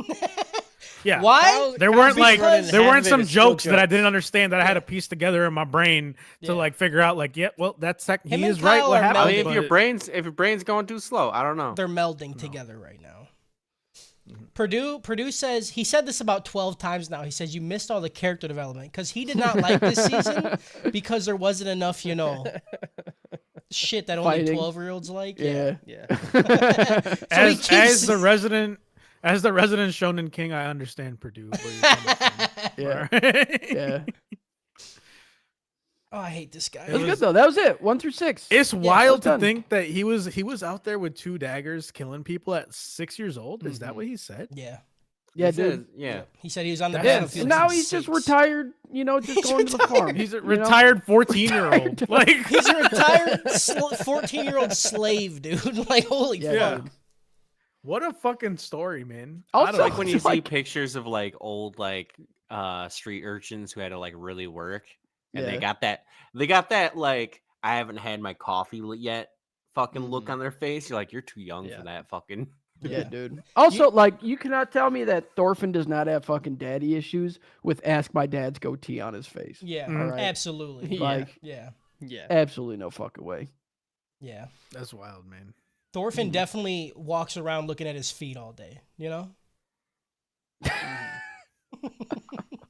Yeah. Why? There weren't like Because- there weren't Half of it some is still jokes that I didn't understand that I had to piece together in my brain to Yeah. like figure out like, yeah, well, that's Him he and is right. Kyle What are happened? I mean, melding. if your brain's going too slow, I don't know. They're melding together right now. Purdue says he said this about 12 times now. He says you missed all the character development because he did not like this season because there wasn't enough, shit that only Fighting. 12-year-olds like. Yeah. Yeah. So he keeps- As the resident Shonen King, I understand Purdue. Where you're coming from. Yeah. Right? Yeah. Oh, I hate this guy. That was good, though. That was it. 1 through 6. It's wild to done. think that he was out there with 2 daggers killing people at 6 years old. Is that what he said? Yeah. Yeah, He dude. said- yeah. He said he was on the That- Yeah. battlefield. And now since he's just 6. retired, just going to the farm. He's a you know? retired 14-year-old. Like He's a retired 14-year-old slave, dude. Like, holy Yeah, fuck. dude. what a fucking story, man. Also, I It's don't like when know. you see pictures of like old street urchins who had to like really work, and Yeah. they got that like I haven't had my coffee yet fucking look Mhm. on their face. You're like, you're too young Yeah. for that fucking. Yeah, dude. Also, you cannot tell me that Thorfinn does not have fucking daddy issues with ask my dad's goatee on his face. Yeah, Mhm. Alright. absolutely. Yeah. Like, Yeah, Yeah. absolutely no fucking way. yeah. That's wild, man. Thorfinn definitely walks around looking at his feet all day,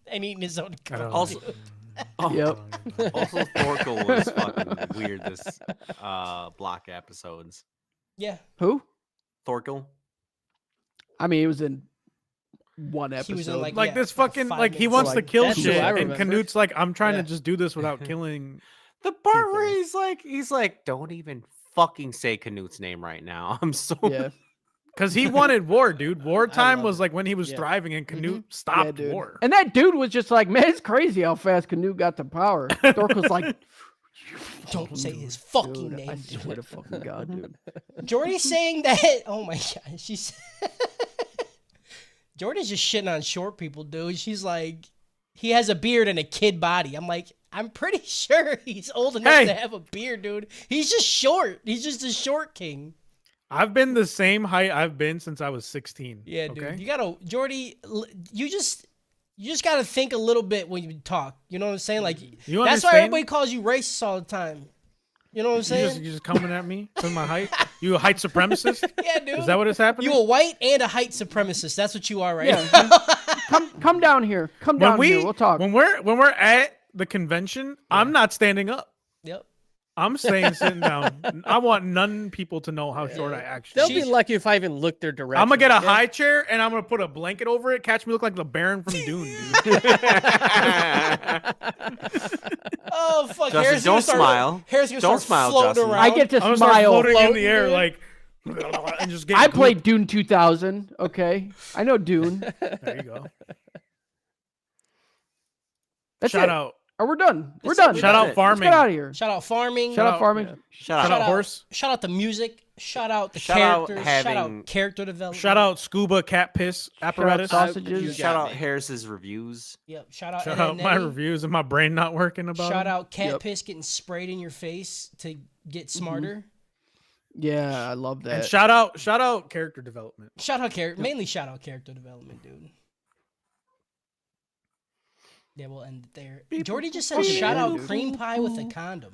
and eating his own I don't coffee. Also- know. Yep. Also, Thorkel was fucking weird this block of episodes. Yeah, Who? Thorkel. I mean, he was in one episode. He was in, like, Like yeah, this like fucking 5 like he minutes. wants So, to like, kill that's who shit, I and remember. Canute's like, I'm trying Yeah. to just do this without killing. The part People. where he's like, don't even fucking say Canute's name right now. I'm so yeah, Because he wanted war, dude. Wartime love was it. like when he was Yeah. thriving, and Canute yeah, stopped dude. war. And that dude was just like, man, it's crazy how fast Canute got to power. Thork was like, Don't say his fucking dude, name, I dude. swear to fucking God, dude. Jordy's saying that. Oh my god, she's. Jordy's just shitting on short people, dude. She's like, he has a beard and a kid body. I'm like, I'm pretty sure he's old enough Hey. to have a beard, dude. He's just short. He's just a short king. I've been the same height I've been since I was 16. Yeah, dude. okay? You gotta, Jordy. You just gotta think a little bit when you talk. You know what I'm saying? Like, You that's why understand? everybody calls you racist all the time. You know what I'm saying? You just coming at me because my height. You a height supremacist? Yeah, dude. Is that what is happening? You a white and a height supremacist. That's what you are right Yeah, now. come down here. Come down here. We'll talk. when we're at the convention, I'm not standing up. Yep. I'm staying sitting down. I want none people to know how short I actually. They'll am. be She's- lucky if I even look their direction. I'm gonna get a yeah? high chair and I'm gonna put a blanket over it. Catch me look like the Baron from Dune, dude. Oh fuck! Justin, Harris don't smile. Harris gonna Don't start smile, floating Justin. around. I get to I'm gonna start smile. floating in Floating, the air dude. like, and just get. I played Dune 2000. Okay, I know Dune. There you go. That's Shout it. out Oh, we're done. We're That's it. done. Shout out Let's farming. get out of here. Shout out farming. Shout out farming. Yeah. Shout Shout out. out horse. Shout out the music. Shout out the Shout out characters. Shout having- out character development. Shout out scuba cat piss apparatus. Shout out sausages. You Shout got out me. Harris's reviews. Yep. Shout out Shout out my Eddie. reviews and my brain not working about Shout it. out cat Yep. piss getting sprayed in your face to get smarter. Yeah, I love that. And shout out character development. Shout out mainly shout out character development, dude. Yeah, we'll end it there. Jordy just said shout out cream pie with a condom.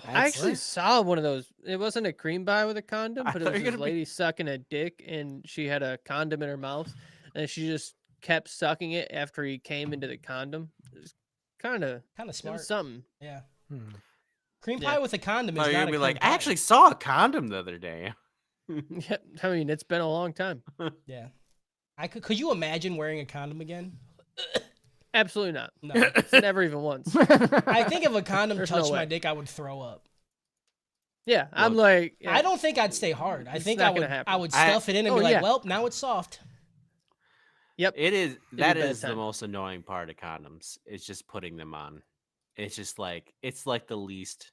I actually saw one of those. It wasn't a cream pie with a condom, I but it thought was you were this gonna be- lady sucking a dick, and she had a condom in her mouth, and she just kept sucking it after he came into the condom. It was kind of Smart. something. Yeah. Hmm. Cream Yeah. pie with a condom is Oh, you're not gonna a be like, cream I pie. actually saw a condom the other day. Yeah, I mean, it's been a long time. Yeah. Could you imagine wearing a condom again? Absolutely not. No. It's never even once. I think if a condom There's no touched my way. dick, I would throw up. Yeah, I'm Look, like, yeah. I don't think I'd stay hard. I It's think not I gonna would happen. I would stuff it in and Oh, be like, yeah. well, now it's soft. Yep. It is. be That bad is the time. most annoying part of condoms. It's just putting them on. It's just like it's like the least.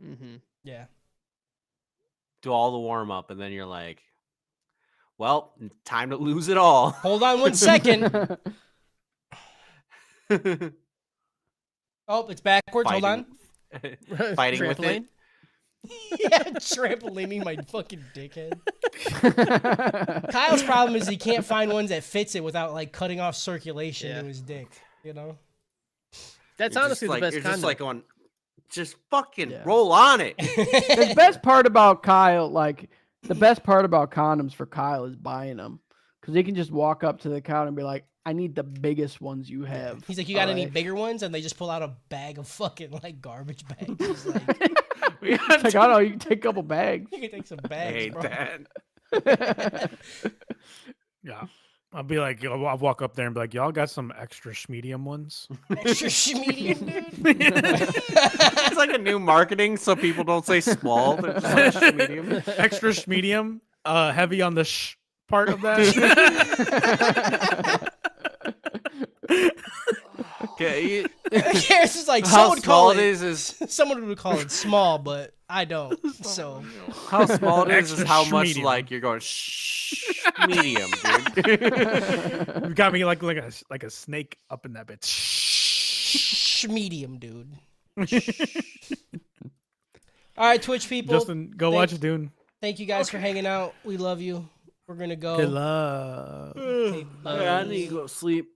Mm-hmm. Yeah. Do all the warm up, and then you're like, well, time to lose it all. Hold on 1 second. Oh, it's backwards. Hold on. Fighting with it. Trampoline? Yeah, trampolining my fucking dickhead. Kyle's problem is he can't find ones that fits it without like cutting off circulation Yeah. to his dick. You know. That's You're honestly just like, the best you're condom. just like going, just fucking Yeah. roll on it. The best part about Kyle, like the best part about condoms for Kyle is buying them because he can just walk up to the counter and be like, "I need the biggest ones you have." He's like, you got any Alright. bigger ones? And they just pull out a bag of fucking like garbage bags. He's like, It's like, I don't know, you can take a couple bags. you can take some I bags, hate bro. that. Yeah. I'll be like, I'll walk up there and be like, y'all got some extra medium ones? Extra medium, dude. It's like a new marketing, so people don't say small. They're just like medium. Extra medium, heavy on the part of that. Okay, Karis is like, how someone small call it is someone would call it small, but I don't. So how small it is Extra how much medium. like you're going medium, dude. You got me like a snake up in that bit. medium, dude. All right, Twitch people. Justin, go watch it, dude. Thank you guys for hanging out. We love you. We're gonna go. Good luck. Okay, bye. I need to go sleep.